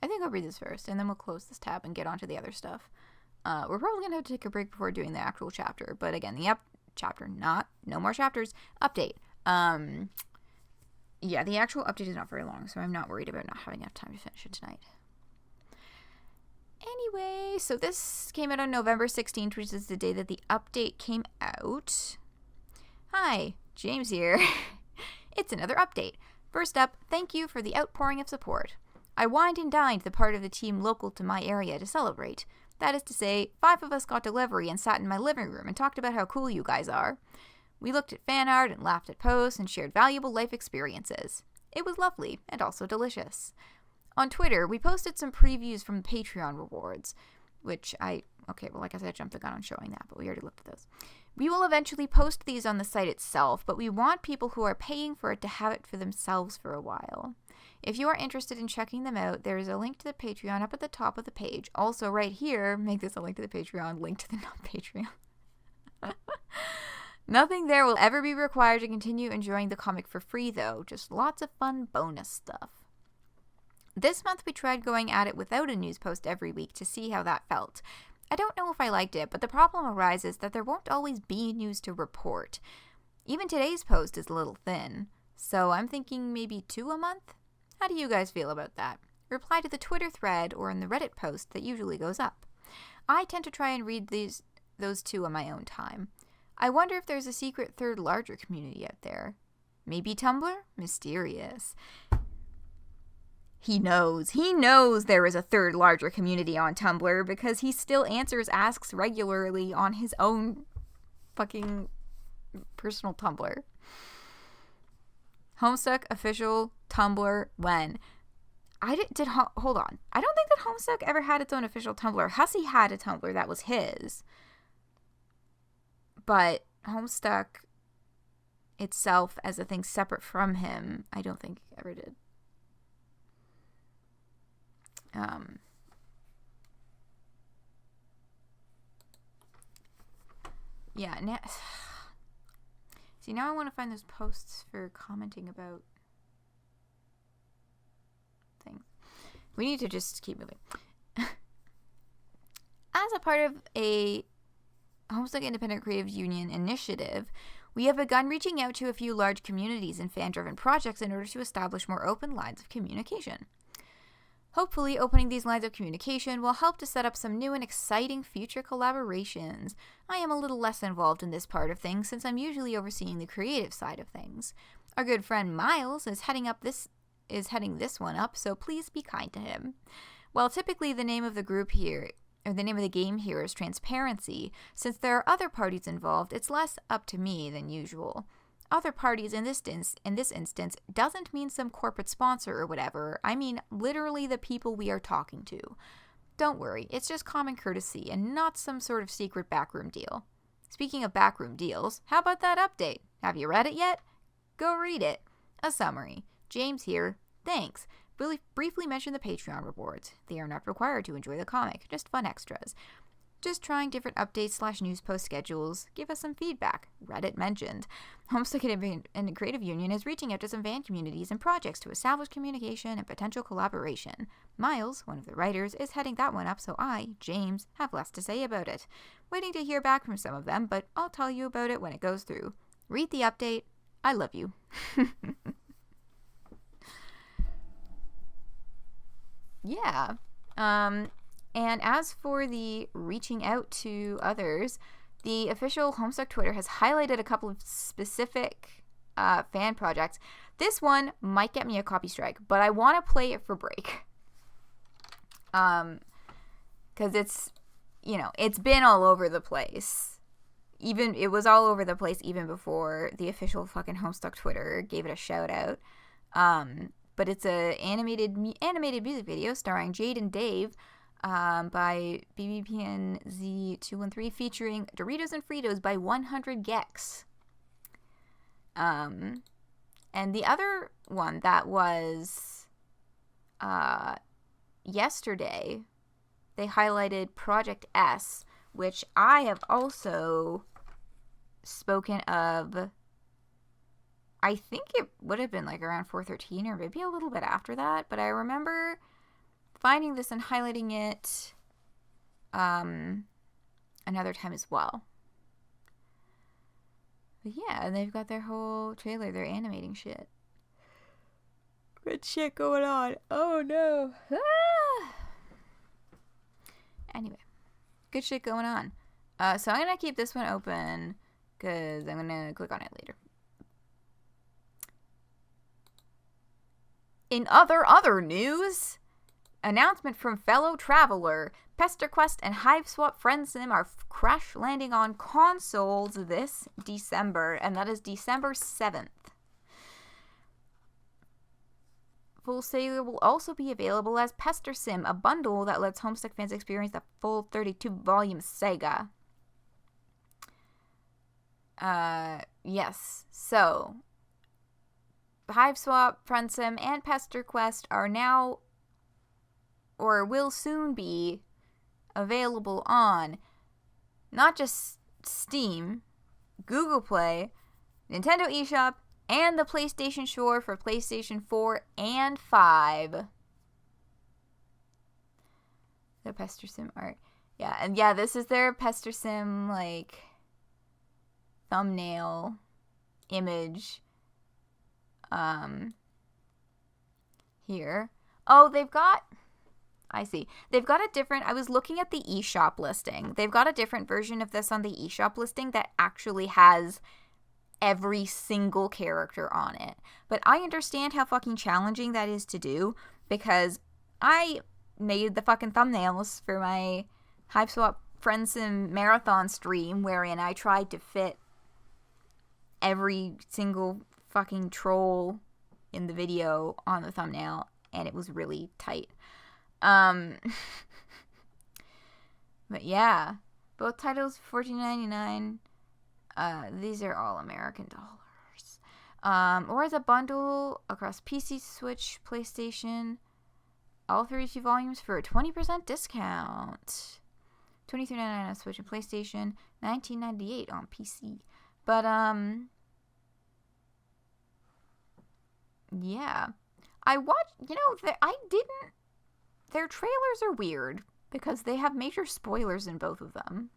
[SPEAKER 1] I think I'll read this first, and then we'll close this tab and get on to the other stuff. We're probably going to have to take a break before doing the actual chapter, but again, no more chapters, update. Yeah, the actual update is not very long, so I'm not worried about not having enough time to finish it tonight. Anyway, so this came out on November 16th, which is the day that the update came out. Hi, James here. It's another update. First up, thank you for the outpouring of support. I wined and dined the part of the team local to my area to celebrate. That is to say, 5 of us got delivery and sat in my living room and talked about how cool you guys are. We looked at fan art and laughed at posts and shared valuable life experiences. It was lovely and also delicious. On Twitter, we posted some previews from Patreon rewards, which I guess I jumped the gun on showing that, but we already looked at those. We will eventually post these on the site itself, but we want people who are paying for it to have it for themselves for a while. If you are interested in checking them out, there is a link to the Patreon up at the top of the page. Also, right here, make this a link to the Patreon, link to the non-Patreon. Nothing there will ever be required to continue enjoying the comic for free, though. Just lots of fun bonus stuff. This month, we tried going at it without a news post every week to see how that felt. I don't know if I liked it, but the problem arises that there won't always be news to report. Even today's post is a little thin, so I'm thinking maybe 2 a month? How do you guys feel about that? Reply to the Twitter thread or in the Reddit post that usually goes up. I tend to try and read those 2 on my own time. I wonder if there's a secret third larger community out there. Maybe Tumblr? Mysterious. He knows there is a third larger community on Tumblr because he still answers asks regularly on his own fucking personal Tumblr. Homestuck official Tumblr when? Hold on. I don't think that Homestuck ever had its own official Tumblr. Hussey had a Tumblr that was his. But Homestuck itself as a thing separate from him, I don't think ever did. Yeah, see, now I want to find those posts for commenting about things. We need to just keep moving. As a part of a Homestuck Independent Creative Union initiative, we have begun reaching out to a few large communities and fan-driven projects in order to establish more open lines of communication. Hopefully, opening these lines of communication will help to set up some new and exciting future collaborations. I am a little less involved in this part of things since I'm usually overseeing the creative side of things. Our good friend Miles is heading this one up, so please be kind to him. While typically the name of the group here, or the name of the game here, is transparency, since there are other parties involved, it's less up to me than usual. Other parties in this instance doesn't mean some corporate sponsor or whatever. I mean literally the people we are talking to. Don't worry, it's just common courtesy and not some sort of secret backroom deal. Speaking of backroom deals, how about that update? Have you read it yet? Go read it. A summary. James here. Thanks. Briefly mention the Patreon rewards. They are not required to enjoy the comic, just fun extras. Just trying different updates / news post schedules. Give us some feedback. Reddit mentioned. Homestuck and Creative Union is reaching out to some fan communities and projects to establish communication and potential collaboration. Miles, one of the writers, is heading that one up, so I, James, have less to say about it. Waiting to hear back from some of them, but I'll tell you about it when it goes through. Read the update. I love you. Yeah. And as for the reaching out to others, the official Homestuck Twitter has highlighted a couple of specific fan projects. This one might get me a copy strike, but I want to play it for break. Because it's, it's been all over the place. It was all over the place even before the official fucking Homestuck Twitter gave it a shout out. But it's a animated music video starring Jade and Dave, by BBPNZ213 featuring Doritos and Fritos by 100 Gex. And the other one that was yesterday, they highlighted Project S, which I have also spoken of. I think it would have been like around 413 or maybe a little bit after that, but I remember finding this and highlighting it another time as well. But yeah, and they've got their whole trailer. They're animating shit. Good shit going on. Oh no. Ah! Anyway, good shit going on. So I'm going to keep this one open because I'm going to click on it later. In other news, announcement from fellow traveler, PesterQuest and HiveSwap FriendSim are crash landing on consoles this December, and that is December 7th. Full Sailor will also be available as PesterSim, a bundle that lets Homestuck fans experience the full 32-volume saga. Yes. So, Hiveswap, Friendsim, and PesterQuest are now, or will soon be, available on not just Steam, Google Play, Nintendo eShop, and the PlayStation Store for PlayStation 4 and 5. The PesterSim art. Yeah, and yeah, this is their PesterSim, like, thumbnail image. Here. Oh, they've got... I see. They've got a different... I was looking at the eShop listing. They've got a different version of this on the eShop listing that actually has every single character on it. But I understand how fucking challenging that is to do, because I made the fucking thumbnails for my Hiveswap Friendsim marathon stream, wherein I tried to fit every single fucking troll in the video on the thumbnail, and it was really tight. But yeah, both titles $14.99. These are all American dollars. Or as a bundle across PC, Switch, PlayStation, all 32 volumes for a 20% discount. $23.99 on Switch and PlayStation, $19.98 on PC. But yeah, I watched. Their trailers are weird because they have major spoilers in both of them.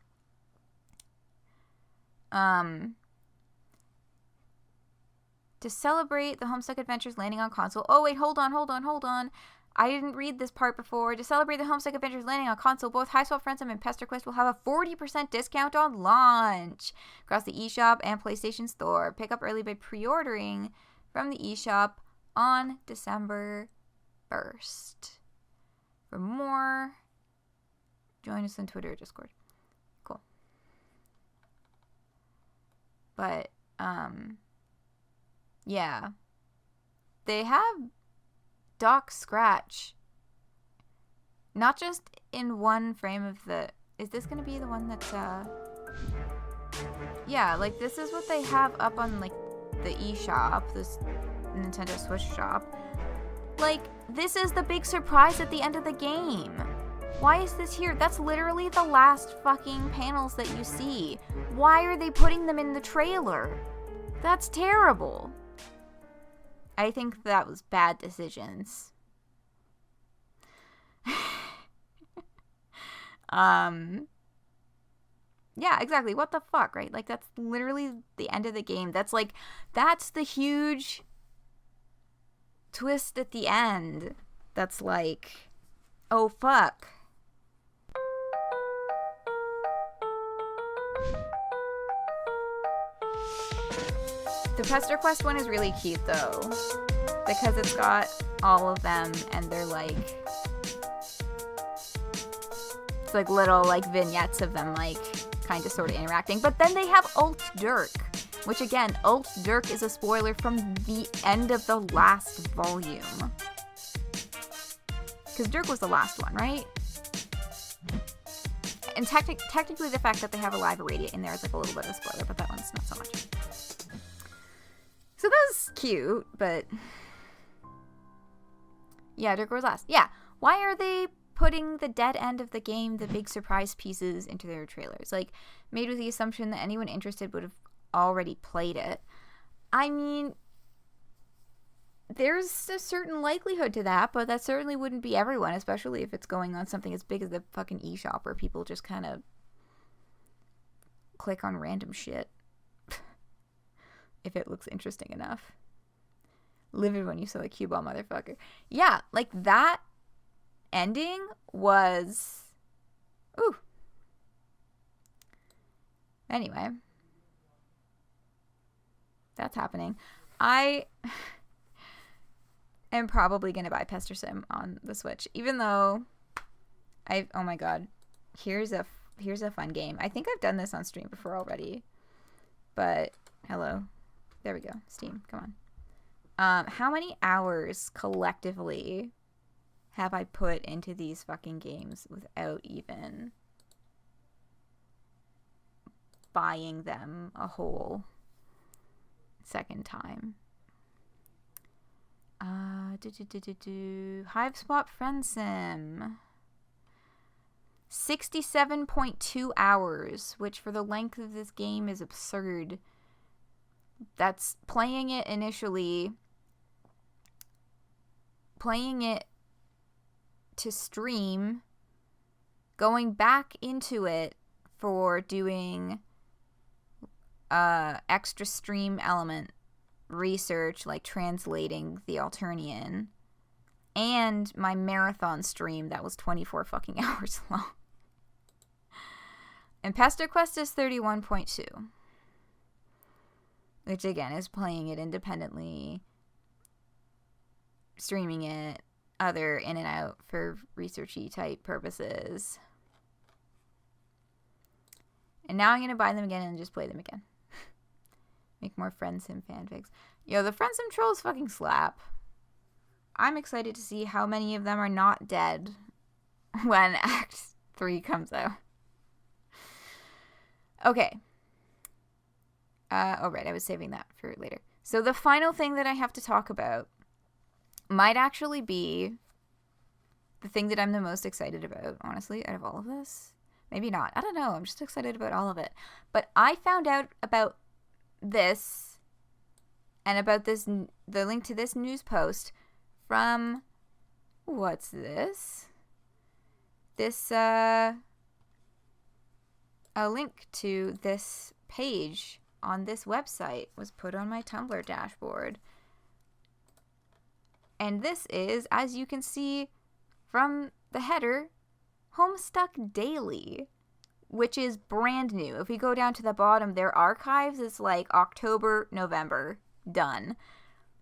[SPEAKER 1] To celebrate the Homestuck Adventures landing on console. Oh, wait, hold on. I didn't read this part before. To celebrate the Homestuck Adventures landing on console, both Hiveswap, Friendsim, and PesterQuest will have a 40% discount on launch across the eShop and PlayStation Store. Pick up early by pre-ordering from the eShop on December 1st. For more, join us on Twitter or Discord. Cool. But, yeah. They have Doc Scratch. Not just in one frame of the... Is this going to be the one that's, yeah, like, this is what they have up on, like, the eShop, this Nintendo Switch shop. Like, this is the big surprise at the end of the game. Why is this here? That's literally the last fucking panels that you see. Why are they putting them in the trailer? That's terrible. I think that was bad decisions. Yeah, exactly. What the fuck, right? Like, that's literally the end of the game. That's the huge twist at the end. That's like, oh fuck. The PesterQuest one is really cute though, because it's got all of them and they're like, it's like little like vignettes of them like kind of sort of interacting. But then they have Alt Dirk, which again, Alt Dirk is a spoiler from the end of the last volume. Because Dirk was the last one, right? And technically the fact that they have a live Iradia in there is like a little bit of a spoiler, but that one's not so much. So that was cute, but yeah, Dirk was last. Yeah, why are they putting the dead end of the game, the big surprise pieces, into their trailers? Like, made with the assumption that anyone interested would have already played it. I mean, there's a certain likelihood to that, but that certainly wouldn't be everyone, especially if it's going on something as big as the fucking eShop where people just kind of click on random shit if it looks interesting enough. Livid when you saw the cue ball, motherfucker. Yeah, like that ending was... Ooh. Anyway. That's happening. I am probably going to buy PesterSim on the Switch, even though oh my god. Here's a fun game. I think I've done this on stream before already. But, hello. There we go. Steam, come on. How many hours collectively have I put into these fucking games without even just buying them a whole second time. HiveSwap Friend Sim. 67.2 hours, which for the length of this game is absurd. That's playing it initially, playing it to stream, going back into it for doing extra stream element research, like translating the Alternian, and my marathon stream that was 24 fucking hours long. And Pester Quest is 31.2, which again is playing it independently, streaming it, other in and out for researchy type purposes. And now I'm going to buy them again and just play them again. Make more Friend Sim fanfics. Yo, the Friend Sim trolls fucking slap. I'm excited to see how many of them are not dead when Act 3 comes out. Okay. Oh, right, I was saving that for later. So the final thing that I have to talk about might actually be the thing that I'm the most excited about, honestly, out of all of this. Maybe not. I don't know. I'm just excited about all of it. But I found out about this and about this, the link to this news post from, what's this? This, a link to this page on this website was put on my Tumblr dashboard. And this is, as you can see from the header, Homestuck Daily, which is brand new. If we go down to the bottom, their archives is like October, November, done.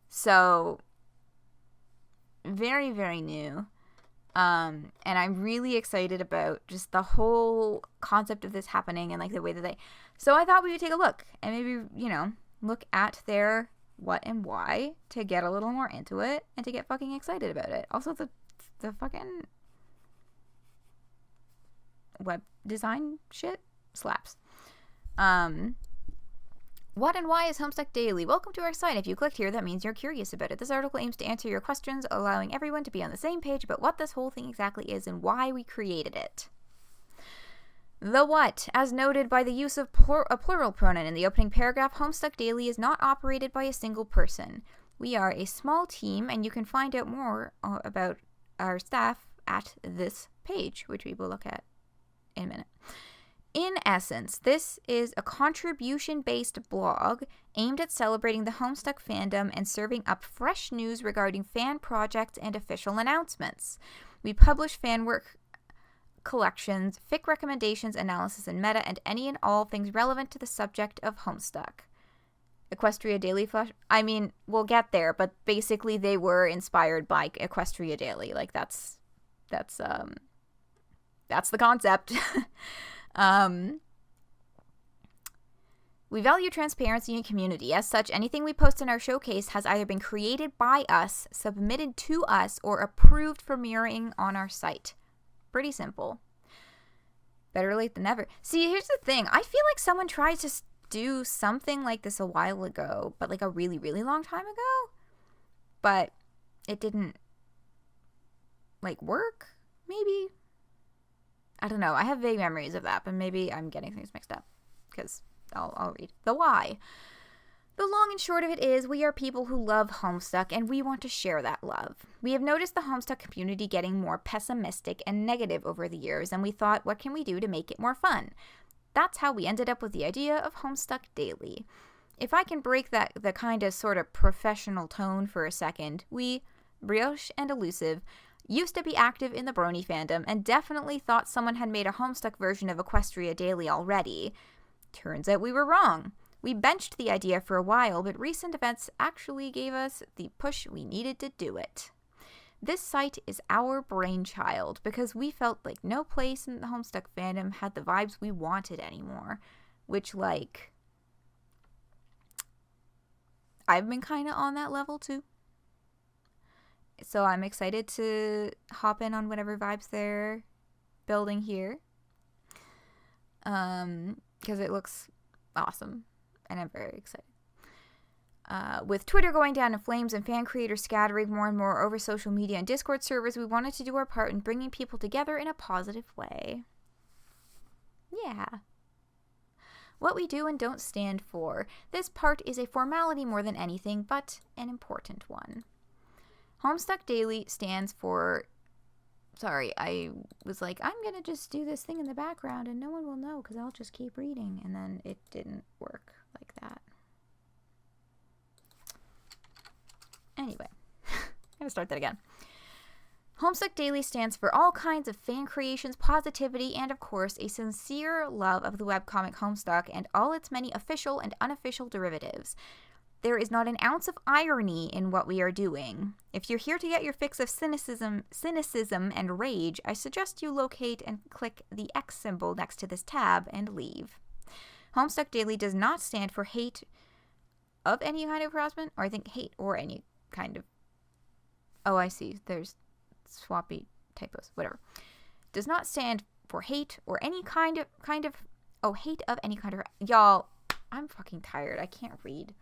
[SPEAKER 1] So, very, very new. And I'm really excited about just the whole concept of this happening and like the way that they... So I thought we would take a look and maybe, you know, look at their what and why to get a little more into it and to get fucking excited about it. Also, the fucking web design shit slaps. What and why is Homestuck Daily? Welcome to our site. If you clicked here, that means you're curious about it. This article aims to answer your questions, allowing everyone to be on the same page about what this whole thing exactly is and why we created it. The what, as noted by the use of a plural pronoun in the opening paragraph, Homestuck Daily is not operated by a single person. We are a small team, and you can find out more about our staff at this page, which we will look at in a minute. In essence, this is a contribution-based blog aimed at celebrating the Homestuck fandom and serving up fresh news regarding fan projects and official announcements. We publish fan work collections, fic recommendations, analysis, and meta, and any and all things relevant to the subject of Homestuck. Equestria Daily Flash. I mean, we'll get there, but basically they were inspired by Equestria Daily. Like that's the concept. We value transparency and community. As such, anything we post in our showcase has either been created by us, submitted to us, or approved for mirroring on our site. Pretty simple. Better late than never. See, here's the thing. I feel like someone tried to do something like this a while ago, but like a really, really long time ago. But it didn't, like, work, maybe? I don't know. I have vague memories of that, but maybe I'm getting things mixed up. Because I'll read. The why. The long and short of it is, we are people who love Homestuck, and we want to share that love. We have noticed the Homestuck community getting more pessimistic and negative over the years, and we thought, what can we do to make it more fun? That's how we ended up with the idea of Homestuck Daily. If I can break the kind of sort of professional tone for a second, we, Brioche and Elusive, used to be active in the Brony fandom and definitely thought someone had made a Homestuck version of Equestria Daily already. Turns out we were wrong. We benched the idea for a while, but recent events actually gave us the push we needed to do it. This site is our brainchild because we felt like no place in the Homestuck fandom had the vibes we wanted anymore. Which, like, I've been kind of on that level too. So I'm excited to hop in on whatever vibes they're building here. Because it looks awesome, and I'm very excited. With Twitter going down in flames and fan creators scattering more and more over social media and Discord servers, we wanted to do our part in bringing people together in a positive way. Yeah. What we do and don't stand for. This part is a formality more than anything, but an important one. Homestuck Daily stands for... Sorry, I was like, I'm gonna just do this thing in the background and no one will know because I'll just keep reading. And then it didn't work like that. Anyway, I'm gonna start that again. Homestuck Daily stands for all kinds of fan creations, positivity, and of course, a sincere love of the webcomic Homestuck and all its many official and unofficial derivatives. There is not an ounce of irony in what we are doing. If you're here to get your fix of cynicism and rage, I suggest you locate and click the X symbol next to this tab and leave. Homestuck Daily does not stand for hate of any kind of harassment, or I think hate or any kind of... Oh, I see. There's swappy typos. Whatever. Does not stand for hate or any kind of... Oh, hate of any kind of... Y'all, I'm fucking tired. I can't read.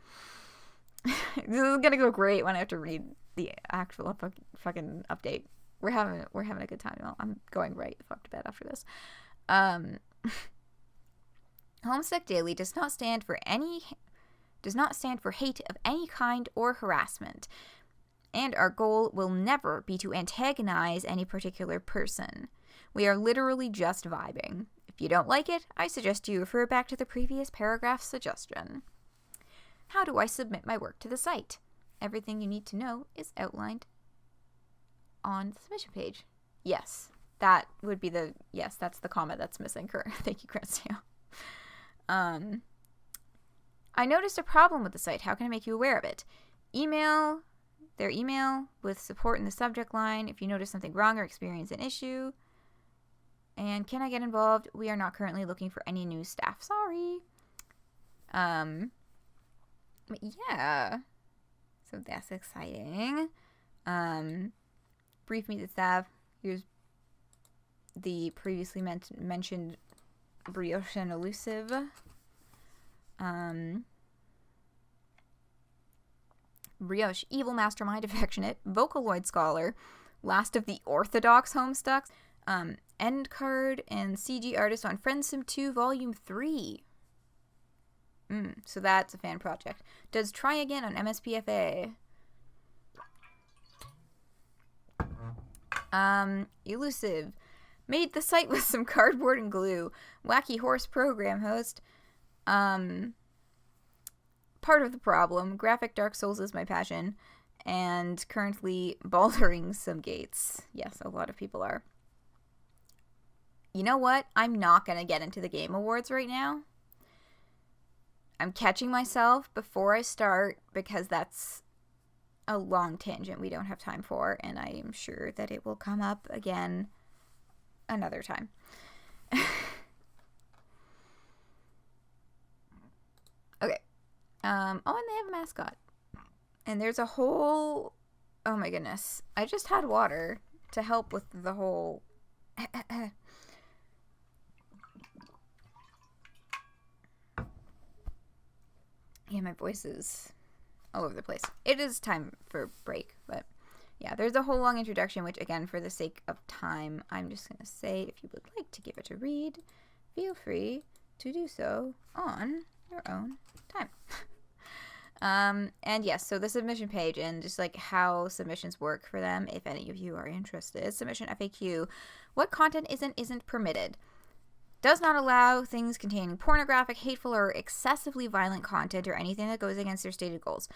[SPEAKER 1] This is gonna go great when I have to read the actual fucking update. We're having a good time, y'all. I'm going right the fuck to bed after this. Homestuck Daily does not stand for hate of any kind or harassment, and our goal will never be to antagonize any particular person. We are literally just vibing. If you don't like it, I suggest you refer back to the previous paragraph's suggestion. How do I submit my work to the site? Everything you need to know is outlined on the submission page. Yes, that would be the... Yes, that's the comment that's missing. Thank you, Christine. I noticed a problem with the site. How can I make you aware of it? Their email with support in the subject line if you notice something wrong or experience an issue. And can I get involved? We are not currently looking for any new staff. Sorry. But yeah. So that's exciting. Brief meet the staff. Here's the previously mentioned Brioche and Elusive. Brioche, evil mastermind, affectionate, Vocaloid scholar, last of the orthodox Homestucks, end card and CG artist on Friendsim 2 Volume 3. So that's a fan project. Does try again on MSPFA. Elusive. Made the site with some cardboard and glue. Wacky horse program host. Part of the problem. Graphic Dark Souls is my passion. And currently bouldering some gates. Yes, a lot of people are. You know what? I'm not going to get into the Game Awards right now. I'm catching myself before I start because that's a long tangent we don't have time for, and I am sure that it will come up again another time. Okay. Oh, and they have a mascot. And there's a whole... Oh my goodness. I just had water to help with the whole... Yeah, my voice is all over the place. It is time for break, but yeah, there's a whole long introduction, which again, for the sake of time, I'm just going to say if you would like to give it a read, feel free to do so on your own time. And yes, so the submission page and just like how submissions work for them, if any of you are interested. Submission FAQ. What content isn't permitted? Does not allow things containing pornographic, hateful, or excessively violent content or anything that goes against their stated goals.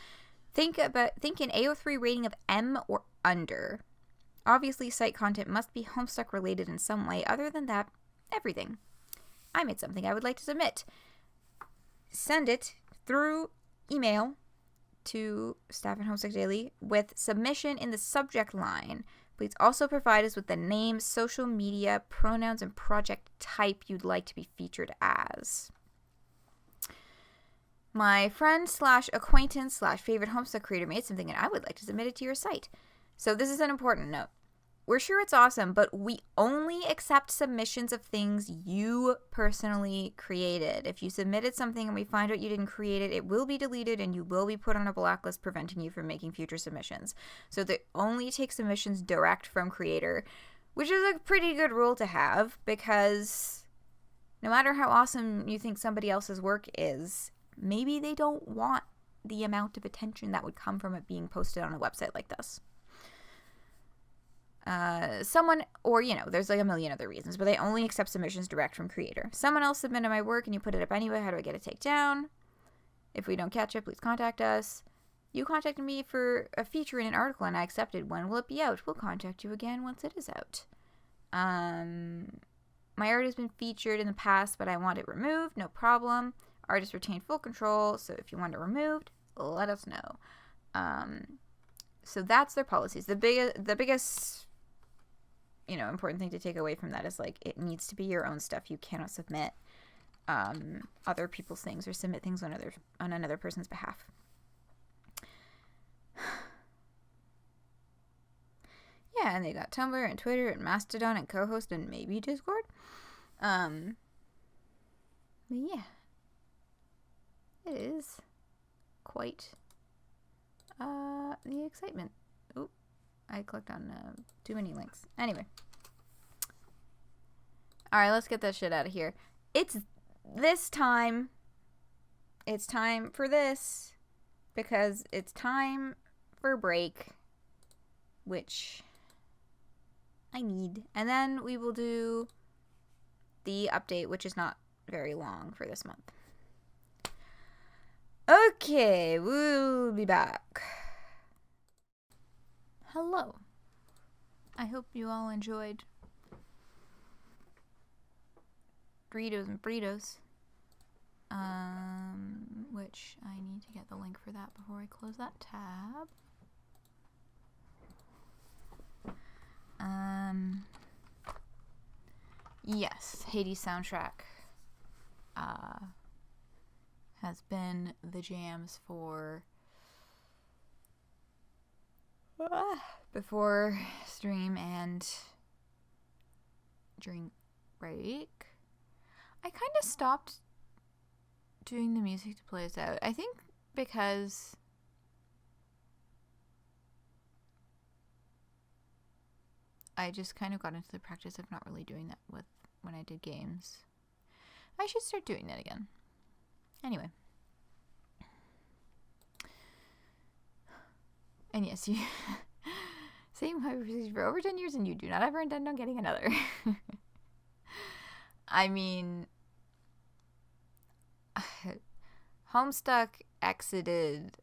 [SPEAKER 1] Think an AO3 rating of M or under. Obviously, site content must be Homestuck related in some way. Other than that, everything. I made something I would like to submit. Send it through email to Staff and Homestuck Daily with submission in the subject line. Please also provide us with the name, social media, pronouns, and project type you'd like to be featured as. My friend/acquaintance/favorite Homestuck creator made something and I would like to submit it to your site. So this is an important note. we're sure it's awesome, but we only accept submissions of things you personally created. If you submitted something and we find out you didn't create it, it will be deleted and you will be put on a blacklist, preventing you from making future submissions. So they only take submissions direct from creator, which is a pretty good rule to have, because no matter how awesome you think somebody else's work is, maybe they don't want the amount of attention that would come from it being posted on a website like this. Someone, or, you know, there's like a million other reasons, but they only accept submissions direct from creator. Someone else submitted my work and you put it up anyway. How do I get it taken down? If we don't catch it, please contact us. You contacted me for a feature in an article and I accepted. When will it be out? We'll contact you again once it is out. My art has been featured in the past, but I want it removed. No problem. Artists retain full control, so if you want it removed, let us know. So that's their policies. The biggest, you know, important thing to take away from that is, like, it needs to be your own stuff. You cannot submit other people's things or submit things on another person's behalf. Yeah, and they got Tumblr and Twitter and Mastodon and co-host and maybe Discord. But yeah, it is quite the excitement. Oop, I clicked on too many links. Anyway. Alright, let's get that shit out of here. It's this time. It's time for this. Because it's time for a break. Which I need. And then we will do the update, which is not very long for this month. Okay, we'll be back. Hello. I hope you all enjoyed Doritos and Fritos. Which I need to get the link for that before I close that tab. Yes, Hades soundtrack has been the jams for before stream and during break. I kind of stopped doing the music to play us out. I think because I just kind of got into the practice of not really doing that when I did games. I should start doing that again. Anyway. And yes, you same hypothesis for over 10 years and you do not ever intend on getting another. I mean, Homestuck exited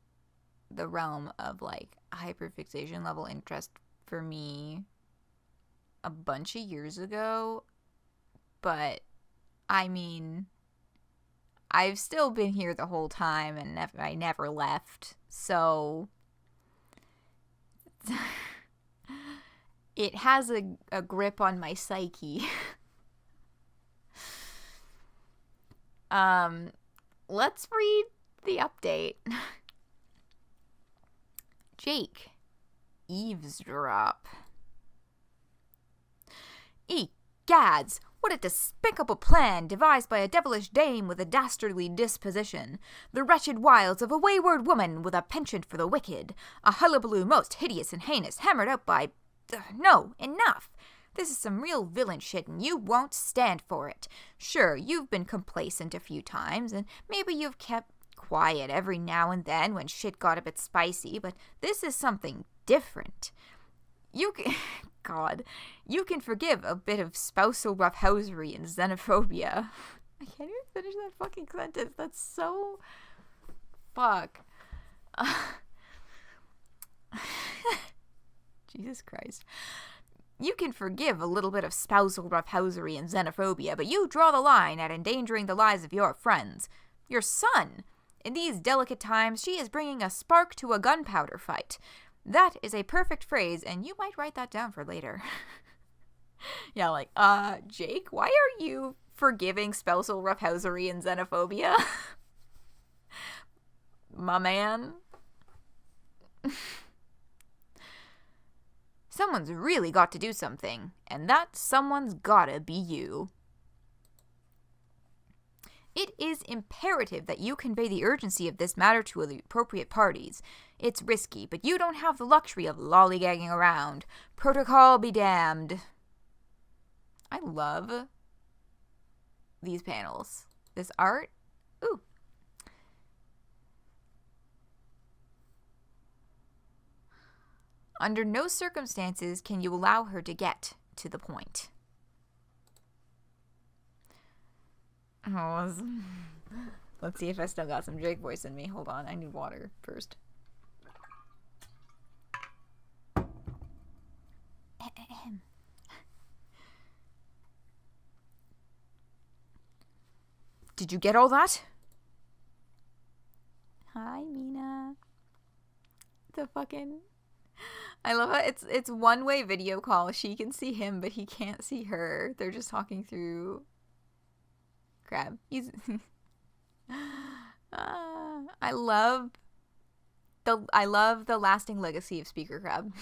[SPEAKER 1] the realm of, like, hyperfixation level interest for me a bunch of years ago, but I mean, I've still been here the whole time and I never left, so it has a grip on my psyche. Let's read the update. Jake, eavesdrop. Egads, what a despicable plan devised by a devilish dame with a dastardly disposition. The wretched wiles of a wayward woman with a penchant for the wicked. A hullabaloo most hideous and heinous, hammered out by... No, enough! This is some real villain shit and you won't stand for it. Sure, you've been complacent a few times, and maybe you've kept quiet every now and then when shit got a bit spicy, but this is something different. You can... God, you can forgive a bit of spousal roughhousery and xenophobia. I can't even finish that fucking sentence. That's so... Fuck. Jesus Christ. You can forgive a little bit of spousal roughhousery and xenophobia, but you draw the line at endangering the lives of your friends. Your son. In these delicate times, she is bringing a spark to a gunpowder fight. That is a perfect phrase, and you might write that down for later. Yeah, like, Jake, why are you forgiving spousal roughhousery and xenophobia? My man. Someone's really got to do something, and that someone's gotta be you. It is imperative that you convey the urgency of this matter to the appropriate parties. It's risky, but you don't have the luxury of lollygagging around. Protocol be damned. I love these panels. This art. Ooh. Under no circumstances can you allow her to get to the point. Oh, let's see if I still got some Jake voice in me. Hold on, I need water first. Did you get all that? Hi, Mina. The fucking... I love how it's one-way video call. She can see him, but he can't see her. They're just talking through... Crab. He's... I love the lasting legacy of Speaker Crab.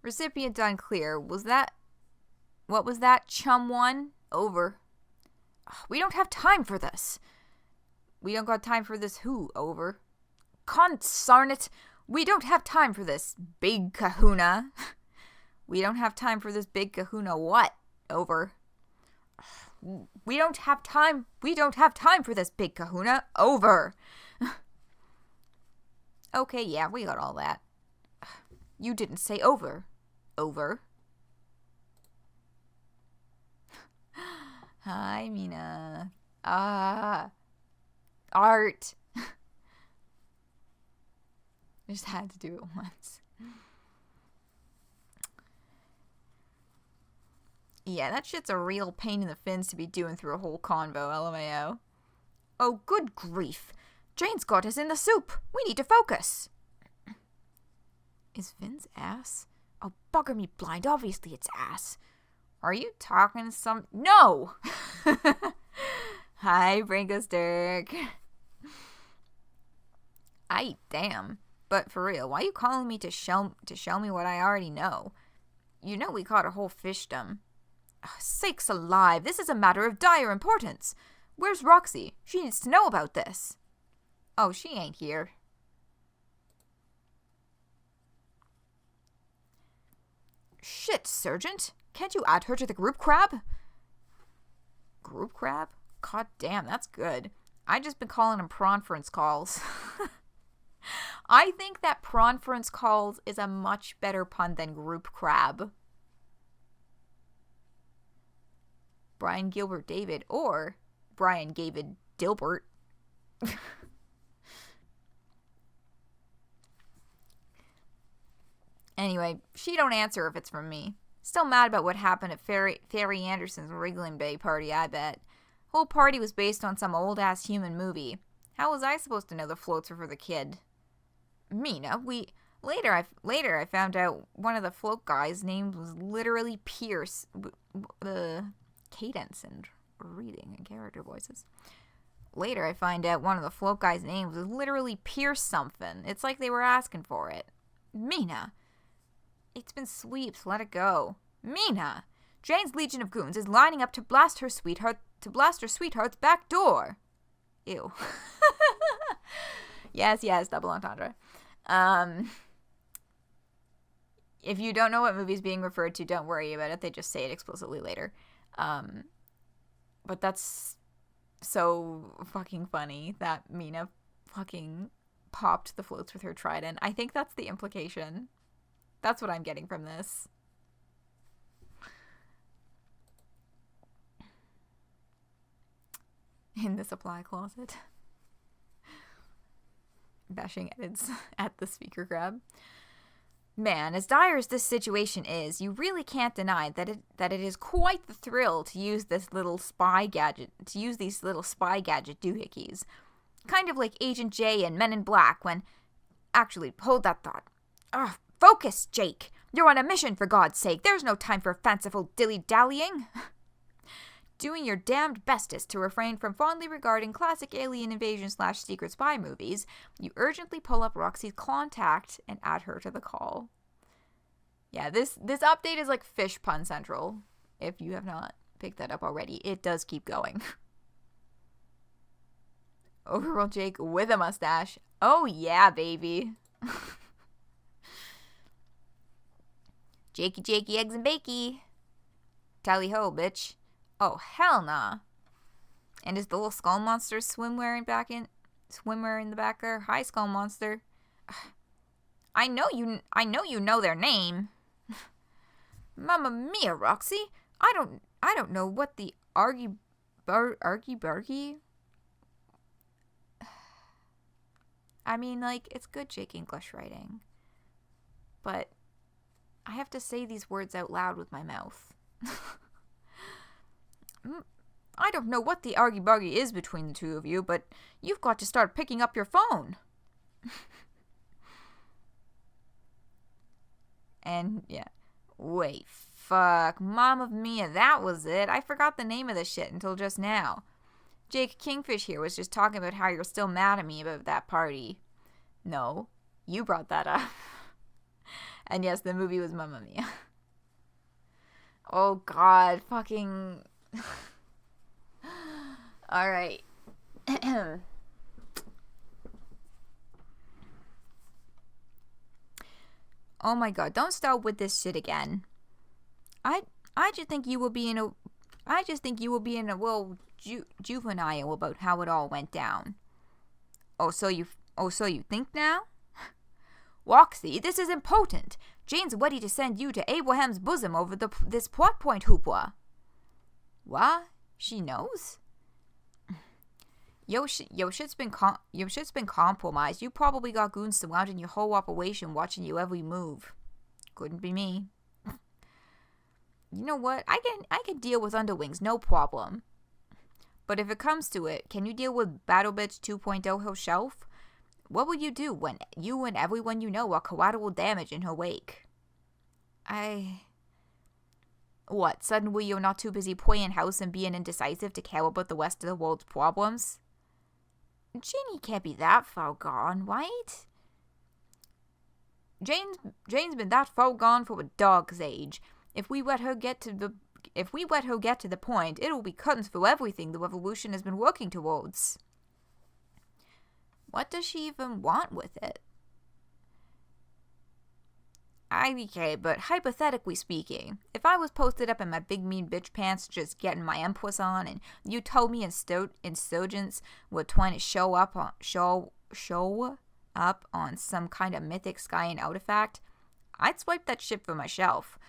[SPEAKER 1] Recipient unclear. What was that? Chum 1? Over. We don't have time for this. We don't got time for this who? Over. Consarn it. We don't have time for this, big kahuna. We don't have time for this big kahuna what? Over. We don't have time. We don't have time for this big kahuna. Over. Okay, yeah, we got all that. You didn't say over. Over. Hi, Mina. Art. Just had to do it once. Yeah, that shit's a real pain in the fins to be doing through a whole convo, LMAO. Oh, good grief. Jane's got us in the soup. We need to focus. Is Finn's ass? Oh, bugger me blind. Obviously it's ass. Are you talking some... No! Hi, Branko Sturk. Aye, damn. But for real, why are you calling me to show me what I already know? You know we caught a whole fishdom. Oh, sakes alive, this is a matter of dire importance. Where's Roxy? She needs to know about this. Oh, she ain't here. Shit, Sergeant. Can't you add her to the group crab? Group crab? God damn, that's good. I just been calling them prawnference calls. I think that prawnference calls is a much better pun than group crab. Brian Gilbert David or Brian David Dilbert. Anyway, she don't answer if it's from me. Still mad about what happened at Ferry Anderson's Wriggling Bay party, I bet. Whole party was based on some old-ass human movie. How was I supposed to know the floats were for the kid? Mina, Later I found out one of the float guys' name was literally Pierce. The cadence and reading and character voices. Later I find out one of the float guys' names was literally Pierce something. It's like they were asking for it. Mina. It's been sweeps. Let it go. Mina. Jane's Legion of Goons is lining up to blast her sweetheart's back door. Ew. Yes, double entendre. If you don't know what movie's being referred to, don't worry about it. They just say it explicitly later. But that's so fucking funny that Mina fucking popped the floats with her trident. I think that's the implication. That's what I'm getting from this. In the supply closet. Bashing edits at the speaker grab. Man, as dire as this situation is, you really can't deny that it is quite the thrill to use these little spy gadget doohickeys. Kind of like Agent J and Men in Black when... Actually, hold that thought. Ugh, focus, Jake! You're on a mission, for God's sake! There's no time for fanciful dilly-dallying! doing your damned bestest to refrain from fondly regarding classic alien invasion / secret spy movies, you urgently pull up Roxy's contact and add her to the call. Yeah, this update is like fish pun central. If you have not picked that up already, it does keep going. Overworld Jake with a mustache. Oh yeah, baby. Jakey, eggs and bakey. Tally ho, bitch. Oh, hell nah. And is the little skull monster swimwear in the back there? Hi, skull monster. I know you know their name. Mamma mia, Roxy. I don't know what the argy-bargy. I mean, like, it's good Jake English writing. But I have to say these words out loud with my mouth. I don't know what the argy-bargy is between the two of you, but you've got to start picking up your phone. And, yeah. Wait, fuck. Mamma mia, that was it. I forgot the name of this shit until just now. Jake Kingfish here was just talking about how you're still mad at me about that party. No, you brought that up. And yes, the movie was Mamma Mia. Oh god, fucking... Alright. Oh my god, don't start with this shit again. I just think you will be in a little juvenile about how it all went down. So you think now? Roxy, this is important. Jane's ready to send you to Abraham's bosom over this plot point hoopla. What? She knows? Yo shit's been compromised. You probably got goons surrounding your whole operation, watching your every move. Couldn't be me. You know what? I can deal with underwings, no problem. But if it comes to it, can you deal with Battle Bitch 2.0 herself? What will you do when you and everyone you know are collateral damage in her wake? What, suddenly you're not too busy playing house and being indecisive to care about the rest of the world's problems? Ginny can't be that far gone, right? Jane's been that far gone for a dog's age. If we let her get to the point, it'll be curtains for everything the revolution has been working towards. What does she even want with it? Okay, but hypothetically speaking, if I was posted up in my big mean bitch pants just getting my Empress on and you told me insurgents were trying to show up on some kind of mythic Skyan artifact, I'd swipe that shit for my shelf.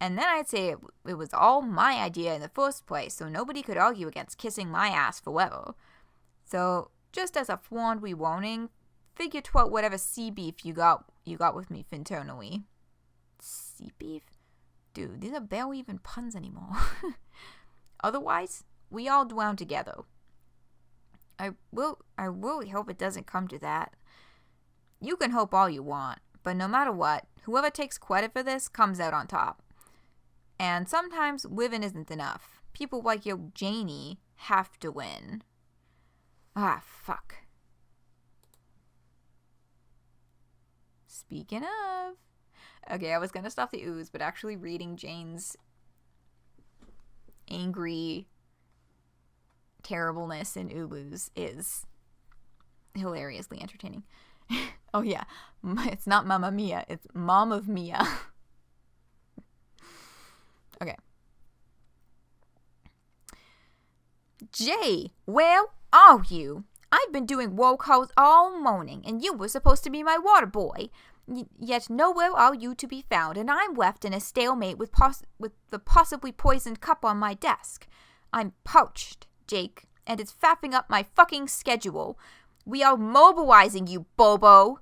[SPEAKER 1] And then I'd say it was all my idea in the first place, so nobody could argue against kissing my ass forever. So, just as a fond warning, figure out whatever sea beef you got with me internally. Sea beef? Dude, these are barely even puns anymore. Otherwise, we all drown together. I really hope it doesn't come to that. You can hope all you want, but no matter what, whoever takes credit for this comes out on top. And sometimes living isn't enough. People like your Janie have to win. Ah, fuck. Speaking of... Okay, I was gonna stop the ooze, but actually reading Jane's angry terribleness in Ulus is hilariously entertaining. Oh yeah, it's not Mamma Mia, it's Mom of Mia. Okay. Jay, where are you? I've been doing roll calls all morning, and you were supposed to be my water boy. Yet nowhere are you to be found, and I'm left in a stalemate with the possibly poisoned cup on my desk. I'm parched, Jake, and it's faffing up my fucking schedule. We are mobilizing you, Bobo.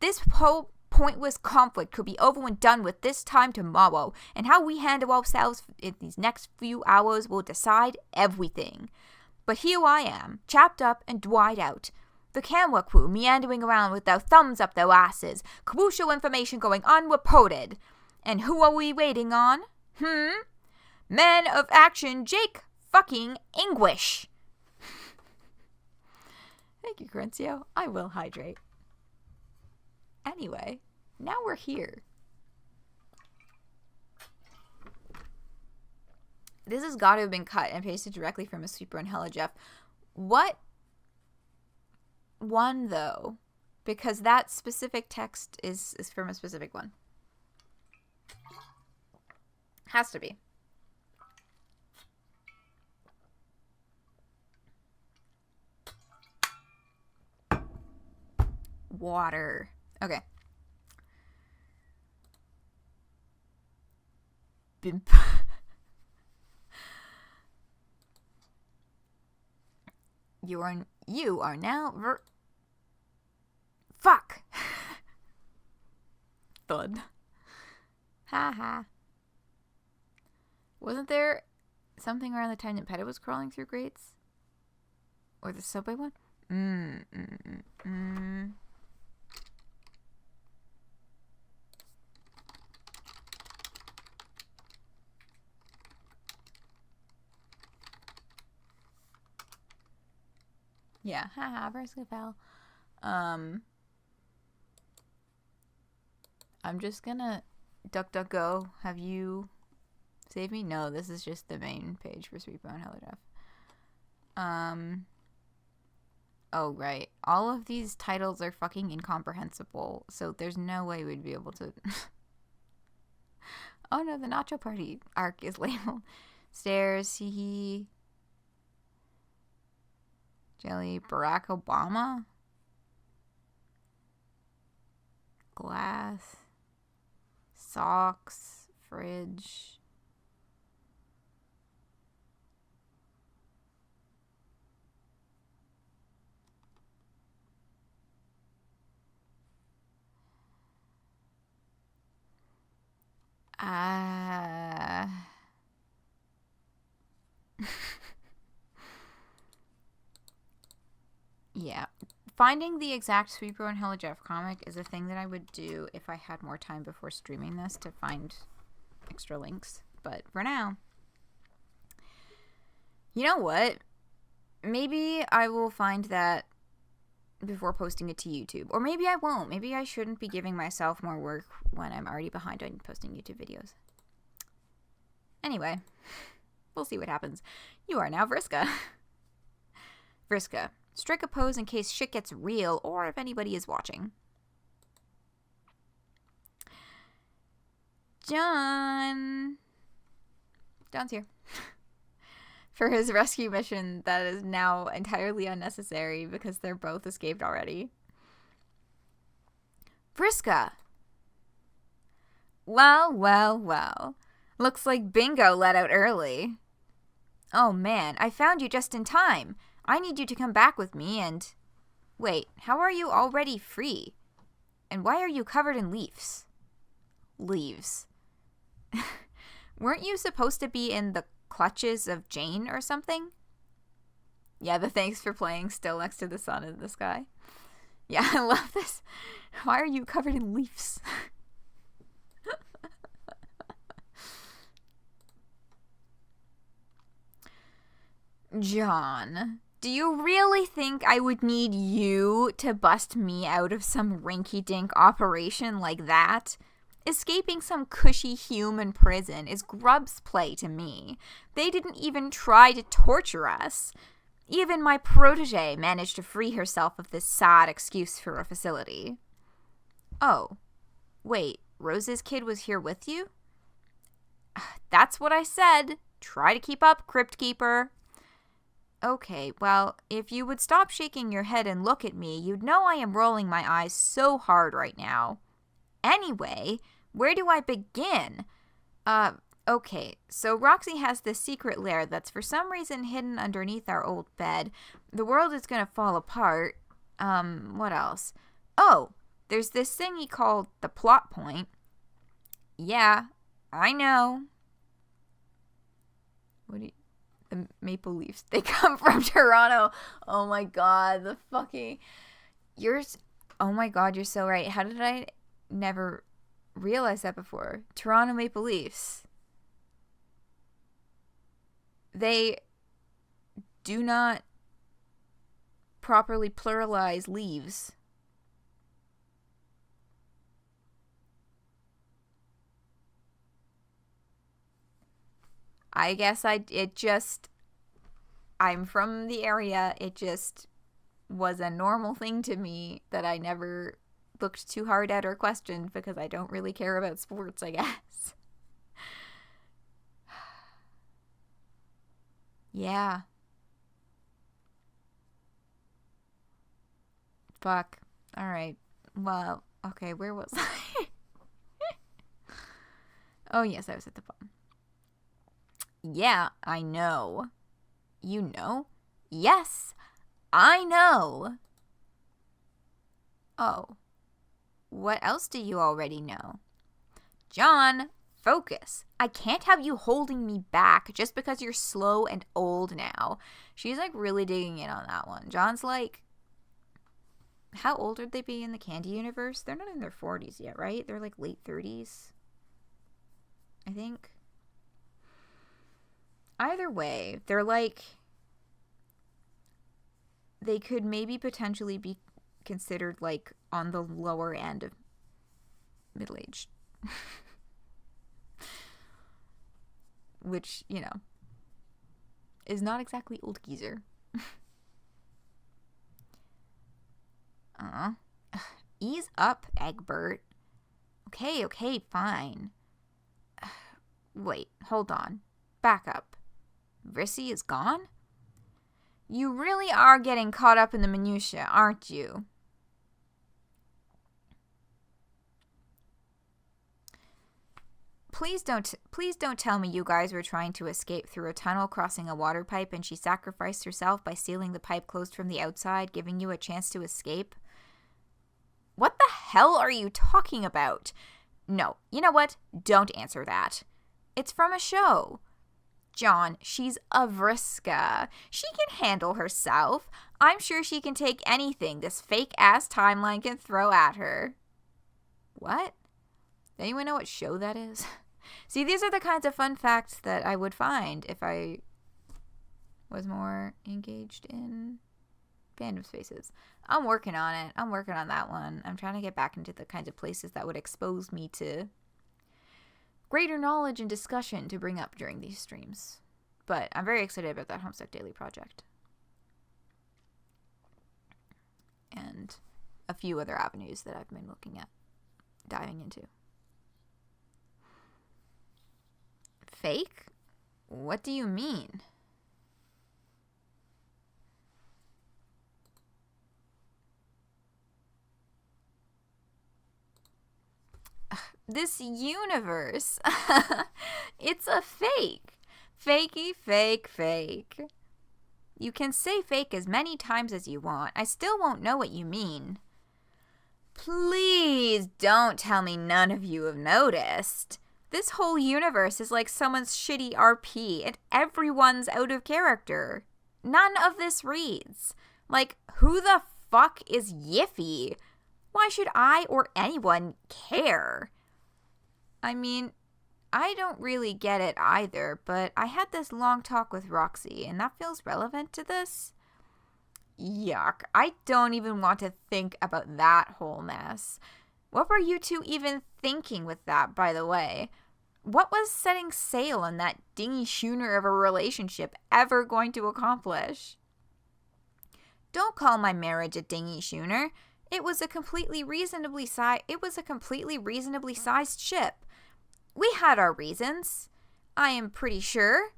[SPEAKER 1] This whole pointless conflict could be over and done with this time tomorrow, and how we handle ourselves in these next few hours will decide everything. But here I am, chapped up and dried out. The camera crew meandering around with their thumbs up their asses, crucial information going unreported. And who are we waiting on? Men of action Jake fucking anguish. Thank you, Corincio. I will hydrate. Anyway, now we're here. This has got to have been cut and pasted directly from a Sweeper and Hella Jeff. What one, though? Because that specific text is from a specific one. Has to be. Water. Okay. Bimp. You are now fuck. Thud. Ha. Wasn't there something around the time that Peta was crawling through grates? Or the subway one? Yeah, haha, Briska fell. I'm just gonna DuckDuckGo. Have you saved me? No, this is just the main page for Sweetbone and Hello Jeff. Oh, right. All of these titles are fucking incomprehensible, so there's no way we'd be able to... Oh no, the Nacho Party arc is labeled. Stairs, hee. Jelly, Barack Obama. Glass. Socks. Fridge. Yeah. Finding the exact Sweeper and Hella Jeff comic is a thing that I would do if I had more time before streaming this to find extra links. But for now, you know what? Maybe I will find that before posting it to YouTube. Or maybe I won't. Maybe I shouldn't be giving myself more work when I'm already behind on posting YouTube videos. Anyway, we'll see what happens. You are now Vriska. Vriska. Strike a pose in case shit gets real or if anybody is watching. John's here. For his rescue mission that is now entirely unnecessary because they're both escaped already. Vriska. Well. Looks like bingo let out early. Oh man, I found you just in time. I need you to come back with me and... Wait, how are you already free? And why are you covered in leaves? Leaves. Weren't you supposed to be in the clutches of Jane or something? Yeah, the thanks for playing still next to the sun in the sky. Yeah, I love this. Why are you covered in leaves? John, do you really think I would need you to bust me out of some rinky-dink operation like that? Escaping some cushy human prison is grub's play to me. They didn't even try to torture us. Even my protege managed to free herself of this sad excuse for a facility. Oh, wait, Rose's kid was here with you? That's what I said. Try to keep up, Crypt Keeper. Okay, well, if you would stop shaking your head and look at me, you'd know I am rolling my eyes so hard right now. Anyway, where do I begin? Okay, so Roxy has this secret lair that's for some reason hidden underneath our old bed. The world is gonna fall apart. What else? Oh, there's this thingy called the plot point. Yeah, I know. What do you... The Maple Leafs. They come from Toronto. Oh my god, the fucking... Oh my god, you're so right. How did I never realize that before? Toronto Maple Leafs. They do not properly pluralize leaves. I guess I'm from the area. It just was a normal thing to me that I never looked too hard at or questioned because I don't really care about sports, I guess. Yeah. Fuck. Alright. Well, okay, where was I? Oh, yes, I was at the bottom. Yeah, I know. You know? Yes, I know. Oh. What else do you already know? John, focus. I can't have you holding me back just because you're slow and old now. She's like really digging in on that one. John's like, how old would they be in the Candy universe? They're not in their 40s yet, right? They're like late 30s, I think. Either way, they're like, they could maybe potentially be considered like on the lower end of middle-aged. Which, you know, is not exactly old geezer. Ease up, Egbert. Okay, fine. Wait, hold on. Back up. Rissy is gone? You really are getting caught up in the minutiae, aren't you? Please don't tell me you guys were trying to escape through a tunnel crossing a water pipe and she sacrificed herself by sealing the pipe closed from the outside, giving you a chance to escape. What the hell are you talking about? No, you know what? Don't answer that. It's from a show. John, she's a Vriska. She can handle herself. I'm sure she can take anything this fake-ass timeline can throw at her. What? Does anyone know what show that is? See, these are the kinds of fun facts that I would find if I was more engaged in fandom spaces. I'm working on it. I'm working on that one. I'm trying to get back into the kinds of places that would expose me to greater knowledge and discussion to bring up during these streams. But I'm very excited about that Homestuck Daily project. And a few other avenues that I've been looking at diving into. Fake? What do you mean? This universe. It's a fake. Fakey, fake. You can say fake as many times as you want. I still won't know what you mean. Please don't tell me none of you have noticed. This whole universe is like someone's shitty RP and everyone's out of character. None of this reads. Like, who the fuck is Yiffy? Why should I or anyone care? I mean, I don't really get it either, but I had this long talk with Roxy, and that feels relevant to this. Yuck, I don't even want to think about that whole mess. What were you two even thinking with that, by the way? What was setting sail on that dingy schooner of a relationship ever going to accomplish? Don't call my marriage a dingy schooner. It was a completely reasonably sized ship. We had our reasons. I am pretty sure.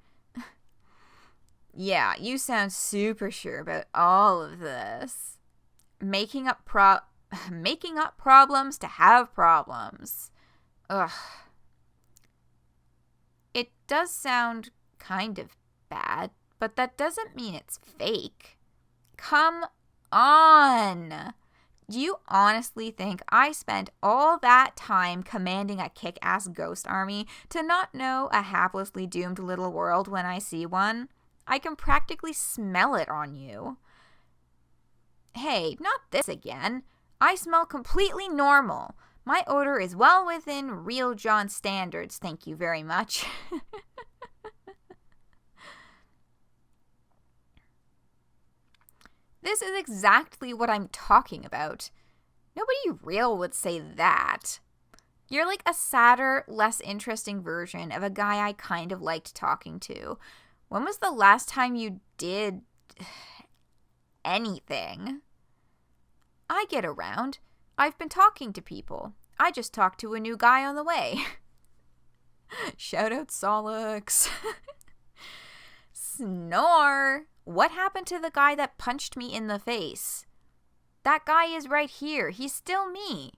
[SPEAKER 1] Yeah, you sound super sure about all of this. Making up problems to have problems. Ugh. It does sound kind of bad, but that doesn't mean it's fake. Come on. Do you honestly think I spent all that time commanding a kick-ass ghost army to not know a haplessly doomed little world when I see one? I can practically smell it on you. Hey, not this again. I smell completely normal. My odor is well within real John standards, thank you very much. This is exactly what I'm talking about. Nobody real would say that. You're like a sadder, less interesting version of a guy I kind of liked talking to. When was the last time you did anything? I get around. I've been talking to people. I just talked to a new guy on the way. Shout out Solix. Snore. What happened to the guy that punched me in the face? That guy is right here. He's still me.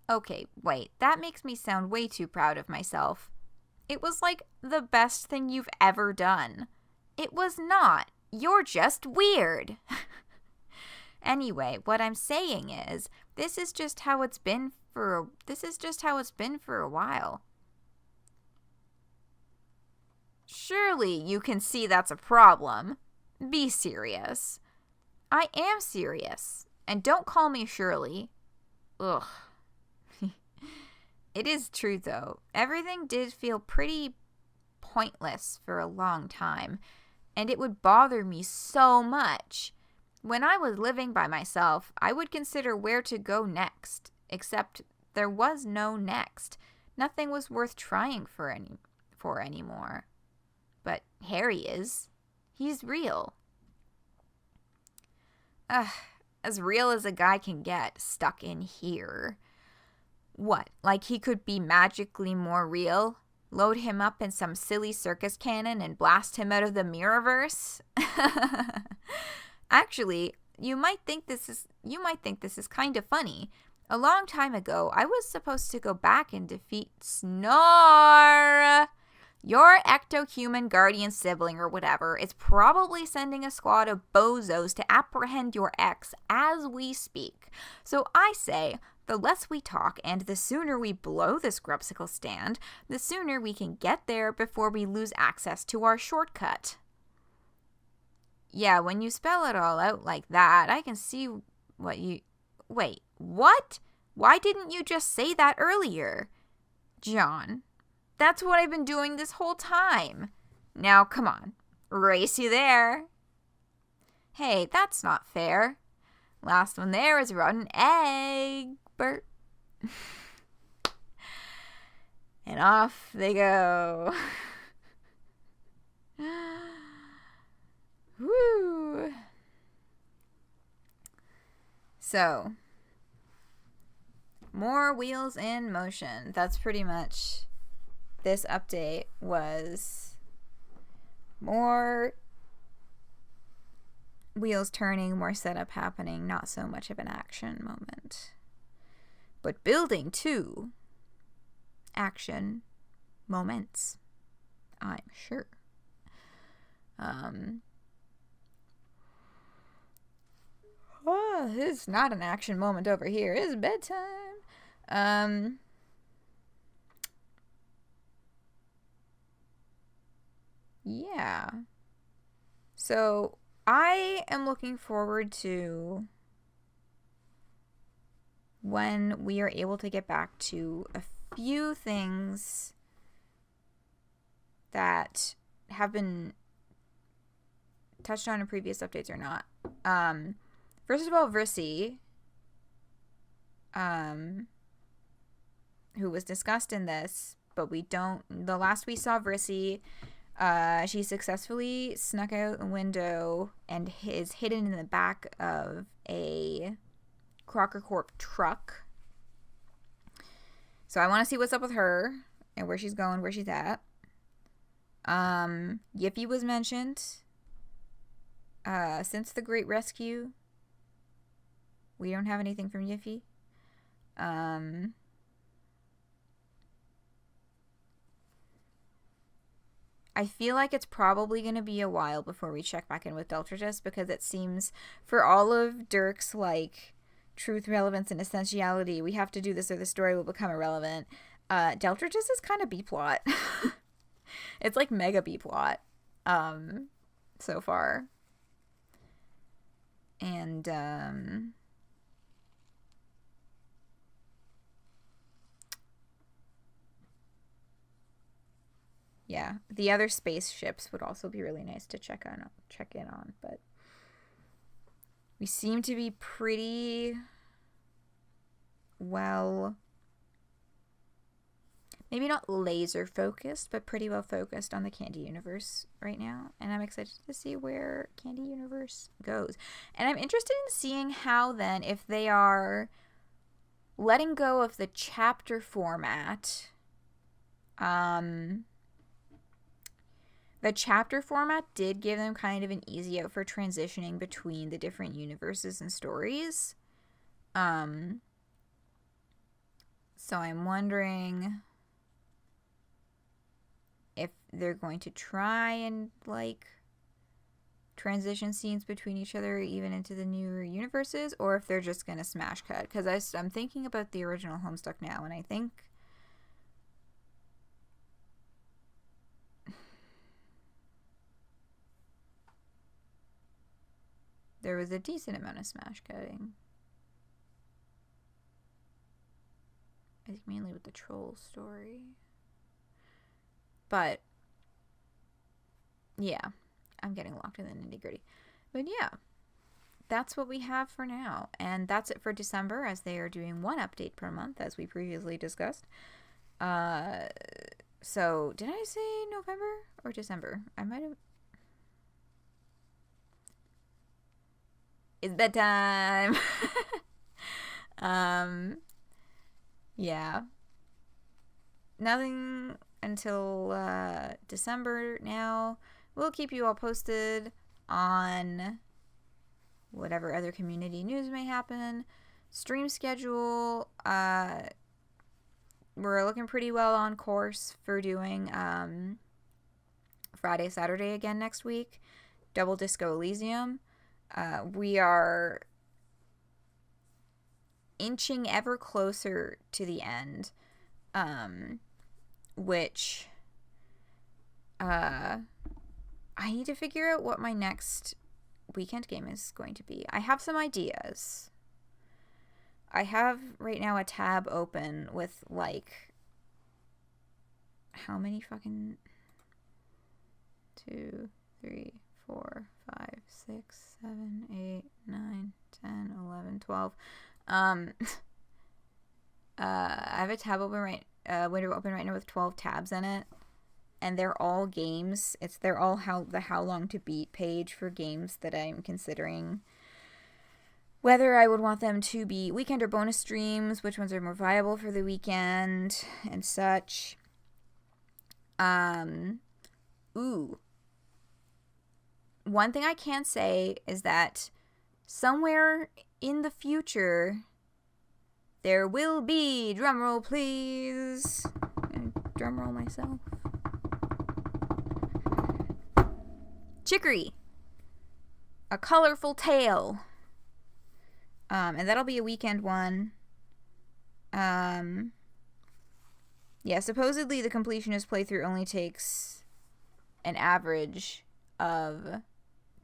[SPEAKER 1] Okay, wait. That makes me sound way too proud of myself. It was like the best thing you've ever done. It was not. You're just weird. Anyway, what I'm saying is, this is just how it's been for a while. Surely you can see that's a problem. Be serious. I am serious. And don't call me Shirley. Ugh. It is true, though. Everything did feel pretty pointless for a long time. And it would bother me so much. When I was living by myself, I would consider where to go next. Except there was no next. Nothing was worth trying for anymore. But Harry is. He's real. As real as a guy can get, stuck in here. What, like he could be magically more real? Load him up in some silly circus cannon and blast him out of the Mirrorverse? Actually, you might think this is kind of funny. A long time ago, I was supposed to go back and defeat Snore. Your ecto-human guardian sibling or whatever is probably sending a squad of bozos to apprehend your ex as we speak. So I say, the less we talk and the sooner we blow this grubsicle stand, the sooner we can get there before we lose access to our shortcut. Yeah, when you spell it all out like that, I can see what you... Wait, what? Why didn't you just say that earlier? John... That's what I've been doing this whole time. Now, come on. Race you there. Hey, that's not fair. Last one there is rotten egg, Bert. And off they go. Woo. So, more wheels in motion. That's pretty much... This update was more wheels turning, more setup happening, not so much of an action moment. But building too. Action moments, I'm sure. It's not an action moment over here. It's bedtime. Yeah. So I am looking forward to when we are able to get back to a few things that have been touched on in previous updates or not. First of all, Vrissy, who was discussed in this, but the last we saw Vrissy, she successfully snuck out a window and is hidden in the back of a Crocker Corp truck. So I want to see what's up with her and where she's going, where she's at. Yippee was mentioned. Since the Great Rescue, we don't have anything from Yippee. I feel like it's probably going to be a while before we check back in with Deltratus, because it seems for all of Dirk's, like, truth, relevance, and essentiality, we have to do this or the story will become irrelevant. Deltratus is kind of B-plot. It's like mega B-plot, so far. And, yeah, the other spaceships would also be really nice to check in on, but We seem to be pretty well, maybe not laser focused, but pretty well focused on the Candy universe right now. And I'm excited to see where Candy universe goes. And I'm interested in seeing how then, if they are letting go of the chapter format, the chapter format did give them kind of an easy out for transitioning between the different universes and stories. So I'm wondering if they're going to try and, like, transition scenes between each other even into the newer universes, or if they're just going to smash cut. Because I'm thinking about the original Homestuck now, and I think there was a decent amount of smash cutting. I think mainly with the troll story. But, yeah, I'm getting locked in the nitty-gritty. But yeah, that's what we have for now. And that's it for December, as they are doing one update per month, as we previously discussed. So, did I say November or December? I might have... It's bedtime! Yeah. Nothing until December now. We'll keep you all posted on whatever other community news may happen. Stream schedule, we're looking pretty well on course for doing Friday, Saturday again next week. Double Disco Elysium. We are inching ever closer to the end, which I need to figure out what my next weekend game is going to be. I have some ideas. I have right now a tab open with, like, how many fucking 2, 3, 4, 5, 6, 7, 8, 9, 10, 11, 12. I have a tab open window open right now with 12 tabs in it, and they're all games. They're all the how long to beat page for games that I'm considering whether I would want them to be weekend or bonus streams, which ones are more viable for the weekend and such. One thing I can say is that somewhere in the future, there will be, drumroll please, and drumroll myself, Chicory, A Colorful Tale, and that'll be a weekend one. Yeah, supposedly the completionist playthrough only takes an average of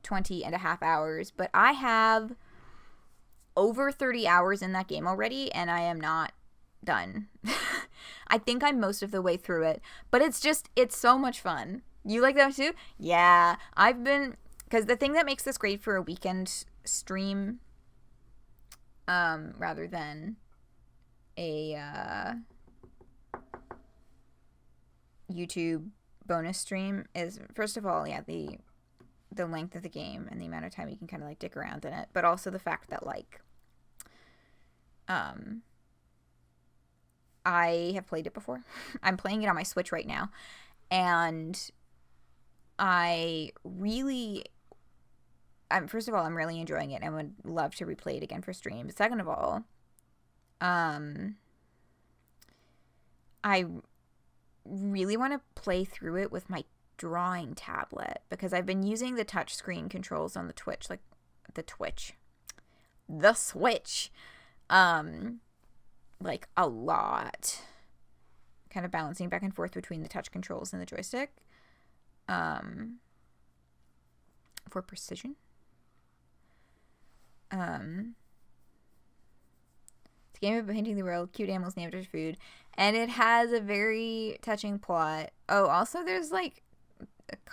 [SPEAKER 1] 20.5 hours, but I have over 30 hours in that game already, and I am not done. I think I'm most of the way through it, but it's so much fun. You like that too? Yeah, because the thing that makes this great for a weekend stream, rather than a YouTube bonus stream is, first of all, yeah, the length of the game and the amount of time you can kind of, like, dick around in it, but also the fact that, like, I have played it before. I'm playing it on my Switch right now, and first of all, I'm really enjoying it and would love to replay it again for stream. Second of all, I really want to play through it with my drawing tablet, because I've been using the touchscreen controls on the Switch, like, a lot, kind of balancing back and forth between the touch controls and the joystick, for precision. It's a game about painting the world, cute animals named after food, and it has a very touching plot. Oh, also there's, like,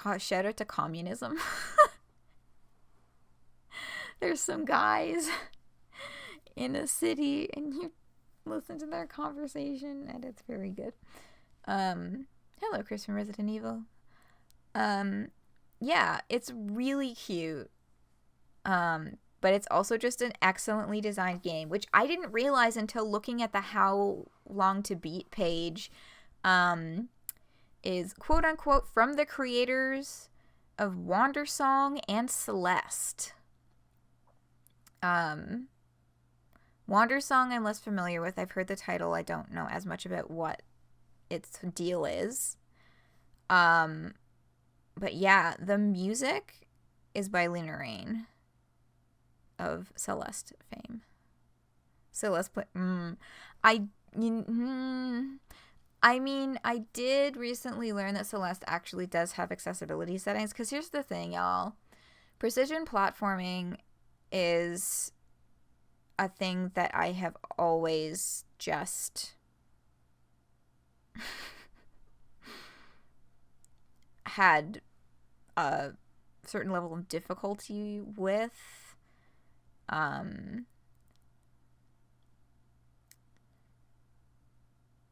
[SPEAKER 1] a shout out to communism. there's some guys in a city and you listen to their conversation and it's very good. Hello, Chris from Resident Evil. Yeah, it's really cute. But it's also just an excellently designed game, which I didn't realize until looking at the How Long to Beat page. Is quote unquote from the creators of Wandersong and Celeste. Wandersong I'm less familiar with. I've heard the title. I don't know as much about what its deal is. But yeah, the music is by Lunarain of Celeste fame. Celeste I mean, I did recently learn that Celeste actually does have accessibility settings, because here's the thing, y'all. Precision platforming is a thing that I have always just had a certain level of difficulty with.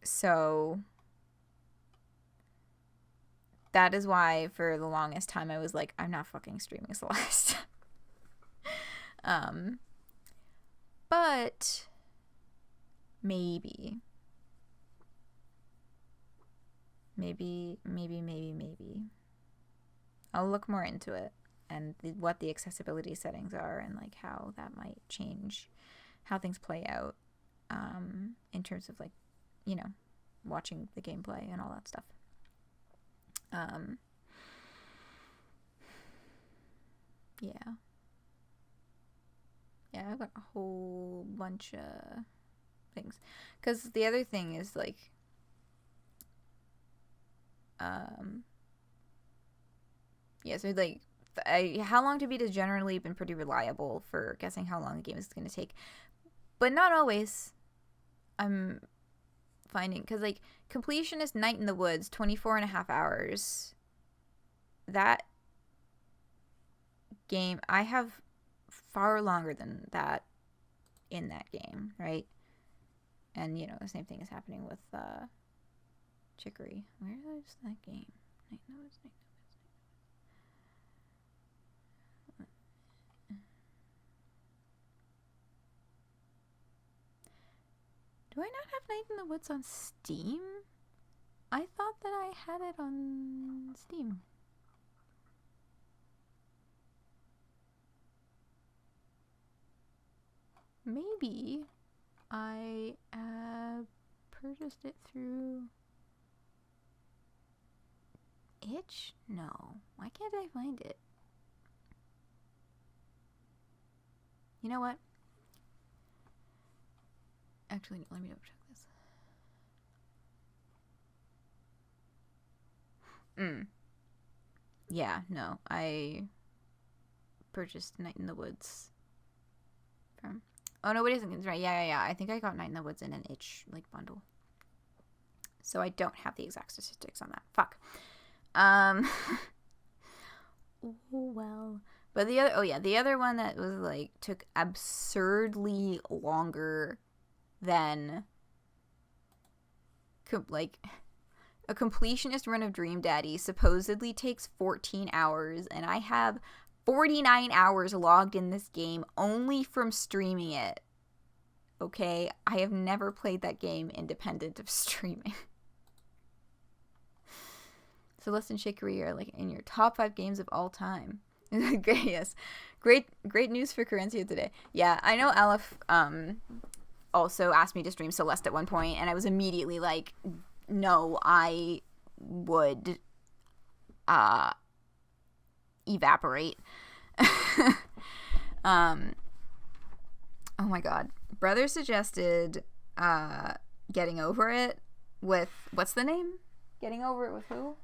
[SPEAKER 1] So that is why for the longest time I was like, I'm not fucking streaming Celeste. But maybe I'll look more into it and what the accessibility settings are and like how that might change how things play out in terms of like, you know, watching the gameplay and all that stuff. Yeah, I've got a whole bunch of things. Because the other thing is like, yeah, so like, How Long to Beat has generally been pretty reliable for guessing how long a game is going to take, but not always. I'm finding, because like Completionist Night in the Woods, 24.5 hours. That game, I have far longer than that in that game, right? And you know, the same thing is happening with Chicory. Where is that game? Night in the Woods. Do I not have Night in the Woods on Steam? I thought that I had it on Steam. Maybe I purchased it through itch? No. Why can't I find it? You know what? Actually, let me double check this. Yeah, no. I purchased Night in the Woods from... Oh, no, it isn't. It's right. Yeah. I think I got Night in the Woods in an itch, like, bundle. So I don't have the exact statistics on that. Fuck. Oh, well. But the other one that was, like, took absurdly longer than, like, a completionist run of Dream Daddy supposedly takes 14 hours, and I have 49 hours logged in this game only from streaming it. Okay? I have never played that game independent of streaming. Celeste and Chicory are, like, in your top 5 games of all time. Great, yes. Great news for Carencia today. Yeah, I know Aleph, also asked me to stream Celeste at one point, and I was immediately like, no, I would evaporate. Oh my god. Brother suggested Getting Over It with, what's the name? Getting Over It with who?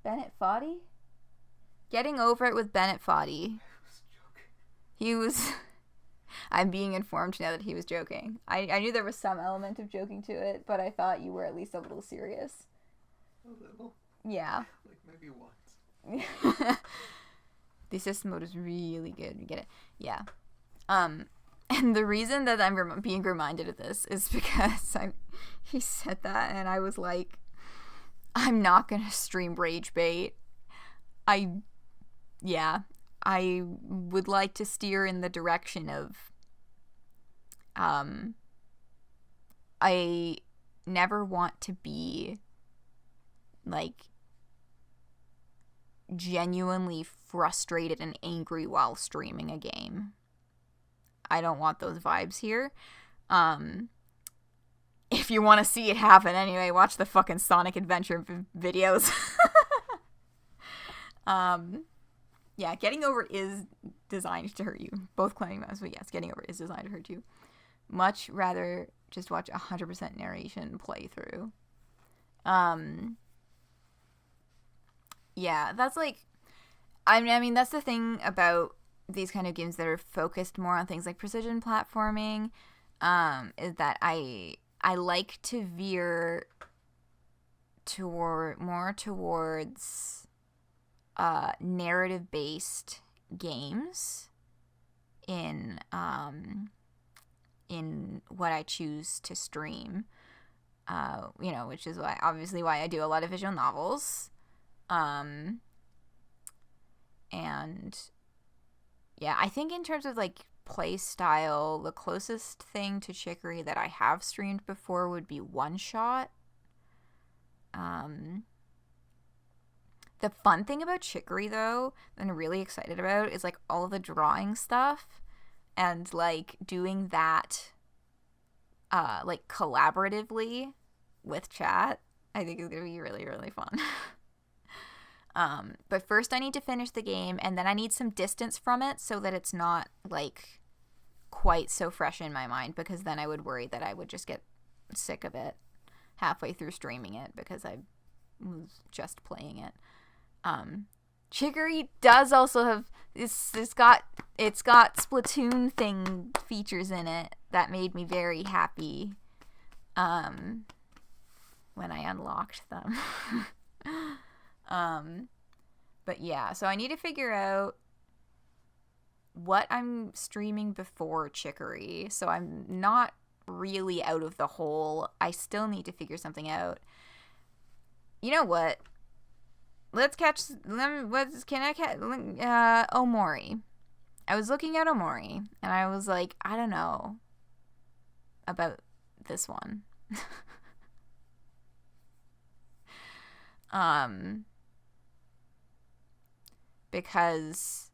[SPEAKER 1] Bennett Foddy? Getting Over It with Bennett Foddy. He was... I'm being informed now that he was joking. I knew there was some element of joking to it, but I thought you were at least a little serious.
[SPEAKER 2] A little?
[SPEAKER 1] Yeah.
[SPEAKER 2] Like maybe once.
[SPEAKER 1] The assist mode is really good. You get it? Yeah. And the reason that I'm being reminded of this is because he said that, and I was like, I'm not gonna stream Rage Bait. I would like to steer in the direction of, I never want to be, like, genuinely frustrated and angry while streaming a game. I don't want those vibes here. If you want to see it happen anyway, watch the fucking Sonic Adventure videos. Yeah, getting over it is designed to hurt you. Both claiming that, but yes, getting over it is designed to hurt you. Much rather just watch 100% narration playthrough. Yeah, that's like, I mean, that's the thing about these kind of games that are focused more on things like precision platforming, is that I like to veer towards narrative-based games in what I choose to stream, which is why I do a lot of visual novels, and yeah, I think in terms of like play style, the closest thing to Chicory that I have streamed before would be One Shot. The fun thing about Chicory, though, that I'm really excited about, is like all of the drawing stuff, and like doing that like collaboratively with chat. I think is gonna be really, really fun. But first I need to finish the game, and then I need some distance from it so that it's not like quite so fresh in my mind, because then I would worry that I would just get sick of it halfway through streaming it because I was just playing it. Chicory does also have it's got Splatoon thing features in it that made me very happy when I unlocked them. But yeah, so I need to figure out what I'm streaming before Chicory, so I'm not really out of the hole. I still need to figure something out. You know what? Omori. I was looking at Omori, and I was like, I don't know about this one. Because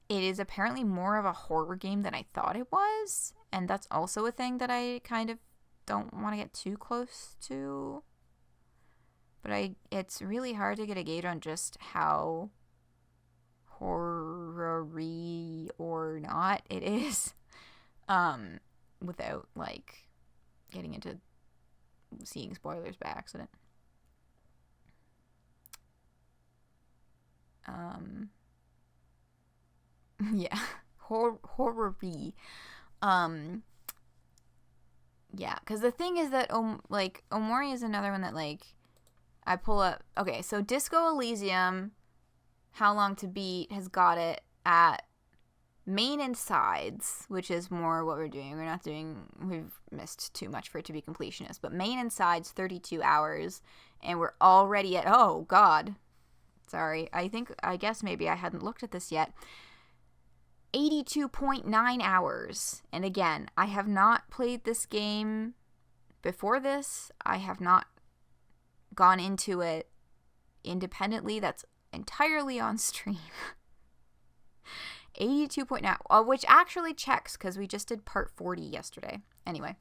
[SPEAKER 1] it is apparently more of a horror game than I thought it was, and that's also a thing that I kind of don't want to get too close to. But it's really hard to get a gauge on just how horror-y or not it is, without, like, getting into seeing spoilers by accident. Yeah, horror-y. Yeah, because the thing is that, Omori is another one that, like, I pull up. Okay, so Disco Elysium, How Long to Beat, has got it at main and sides, which is more what we're doing. We've missed too much for it to be completionist, but main and sides, 32 hours, and we're already at, oh god, sorry, I guess maybe I hadn't looked at this yet, 82.9 hours. And again, I have not played this game before this. I have not gone into it independently. That's entirely on stream. 82.9, which actually checks because we just did part 40 yesterday. Anyway,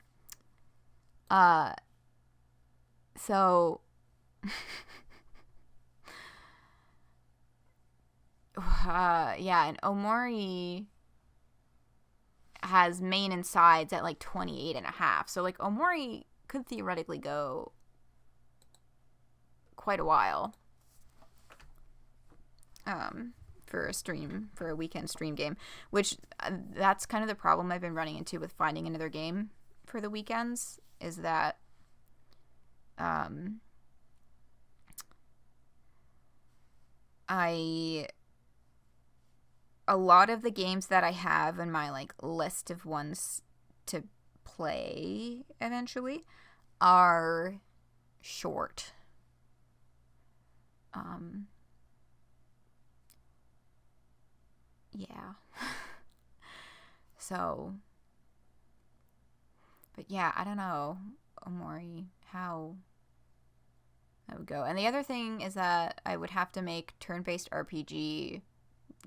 [SPEAKER 1] so yeah, and Omori has main and sides at like 28.5. So like Omori could theoretically go quite a while for a weekend stream game, which that's kind of the problem I've been running into with finding another game for the weekends, is that I a lot of the games that I have in my like list of ones to play eventually are short. Yeah. So, but yeah, I don't know, Omori, how that would go. And the other thing is that I would have to make turn-based RPG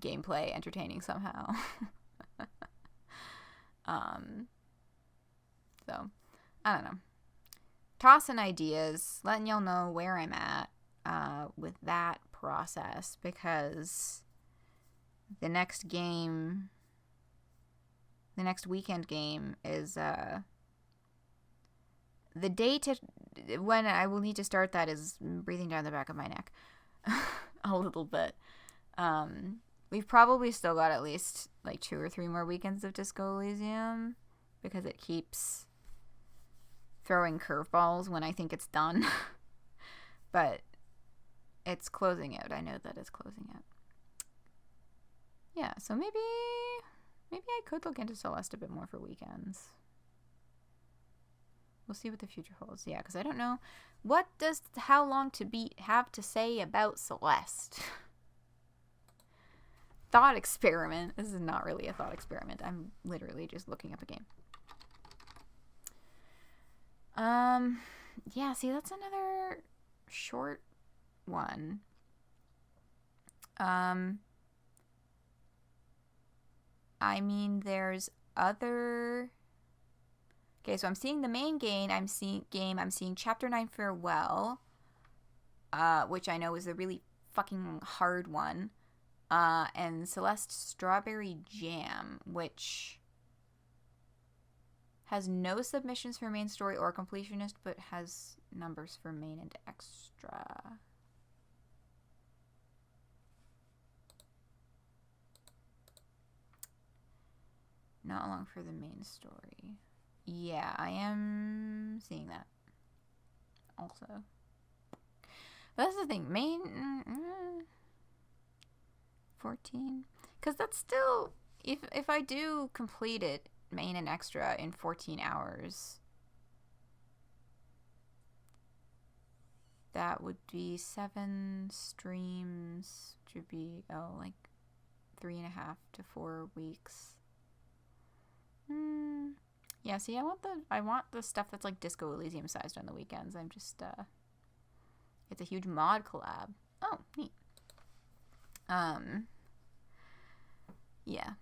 [SPEAKER 1] gameplay entertaining somehow. So, I don't know. Tossing ideas, letting y'all know where I'm at with that process, because the next weekend game is the date when I will need to start that is breathing down the back of my neck a little bit. We've probably still got at least like 2 or 3 more weekends of Disco Elysium, because it keeps throwing curveballs when I think it's done. But it's closing out. I know that it's closing out. Yeah, so maybe I could look into Celeste a bit more for weekends. We'll see what the future holds. Yeah, because I don't know. What does How Long to Beat have to say about Celeste? Thought experiment. This is not really a thought experiment. I'm literally just looking up a game. Yeah, see, that's another short one. I mean, there's other... Okay, so I'm seeing the main game. I'm seeing Chapter 9 Farewell, which I know is a really fucking hard one. And Celeste Strawberry Jam, which has no submissions for main story or completionist, but has numbers for main and extra. Not long for the main story. Yeah, I am seeing that also. But that's the thing. Main... 14? Because that's still... If I do complete it, main and extra, in 14 hours, that would be 7 streams, which would be, like 3.5 to 4 weeks. Yeah, see, I want the stuff that's like Disco Elysium sized on the weekends. I'm just, it's a huge mod collab. Oh, neat. Yeah.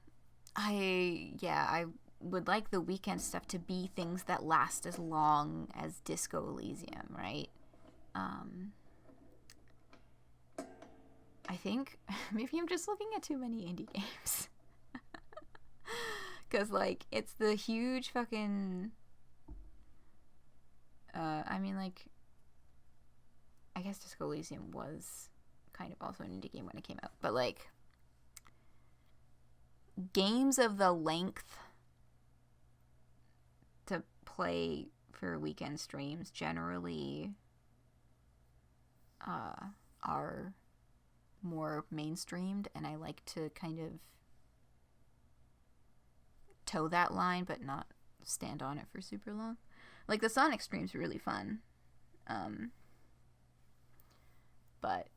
[SPEAKER 1] I would like the weekend stuff to be things that last as long as Disco Elysium, right? I think maybe I'm just looking at too many indie games. Because, like, it's the huge fucking... I mean, like... I guess Disco Elysium was kind of also an indie game when it came out. But, like... games of the length to play for weekend streams generally are more mainstreamed, and I like to kind of toe that line but not stand on it for super long. Like the Sonic stream's really fun, but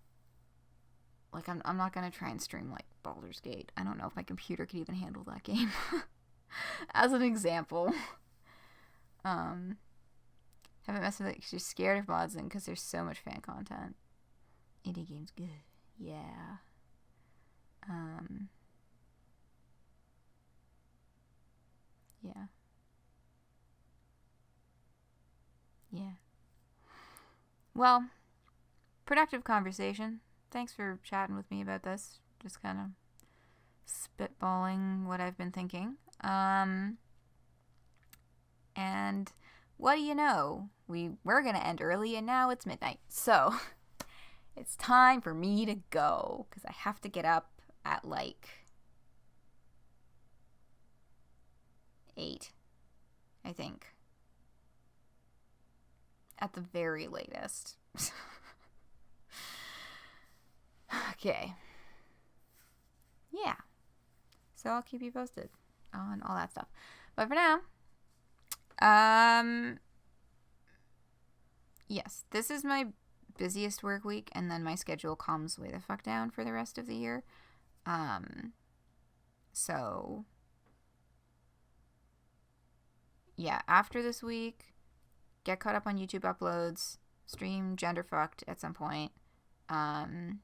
[SPEAKER 1] like I'm not gonna try and stream like Baldur's Gate. I don't know if my computer could even handle that game. As an example. Haven't messed with it because you're scared of mods and because there's so much fan content. Indie game's good. Yeah. Yeah. Yeah. Well, productive conversation. Thanks for chatting with me about this. Just kind of spitballing what I've been thinking. And what do you know? We're going to end early and now it's midnight. So it's time for me to go because I have to get up at like 8, I think. At the very latest. Okay. Yeah. So I'll keep you posted on all that stuff. But for now, yes, this is my busiest work week, and then my schedule calms way the fuck down for the rest of the year. So yeah, after this week, get caught up on YouTube uploads, stream Genderfucked at some point, and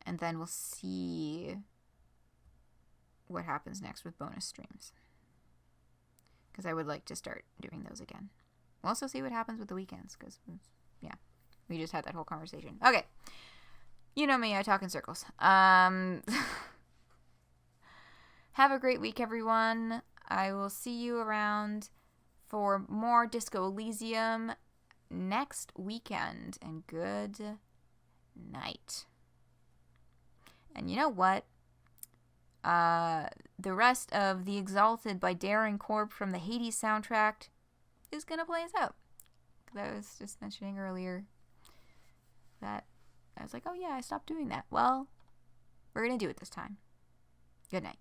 [SPEAKER 1] then we'll see what happens next with bonus streams, because I would like to start doing those again. We'll also see what happens with the weekends, because, yeah, we just had that whole conversation. Okay. You know me, I talk in circles. Have a great week, everyone. I will see you around for more Disco Elysium next weekend. And good night. And you know what? The rest of The Exalted by Darren Korb from the Hades soundtrack is going to play us out. Because I was just mentioning earlier that I was like, oh yeah, I stopped doing that. Well, we're going to do it this time. Good night.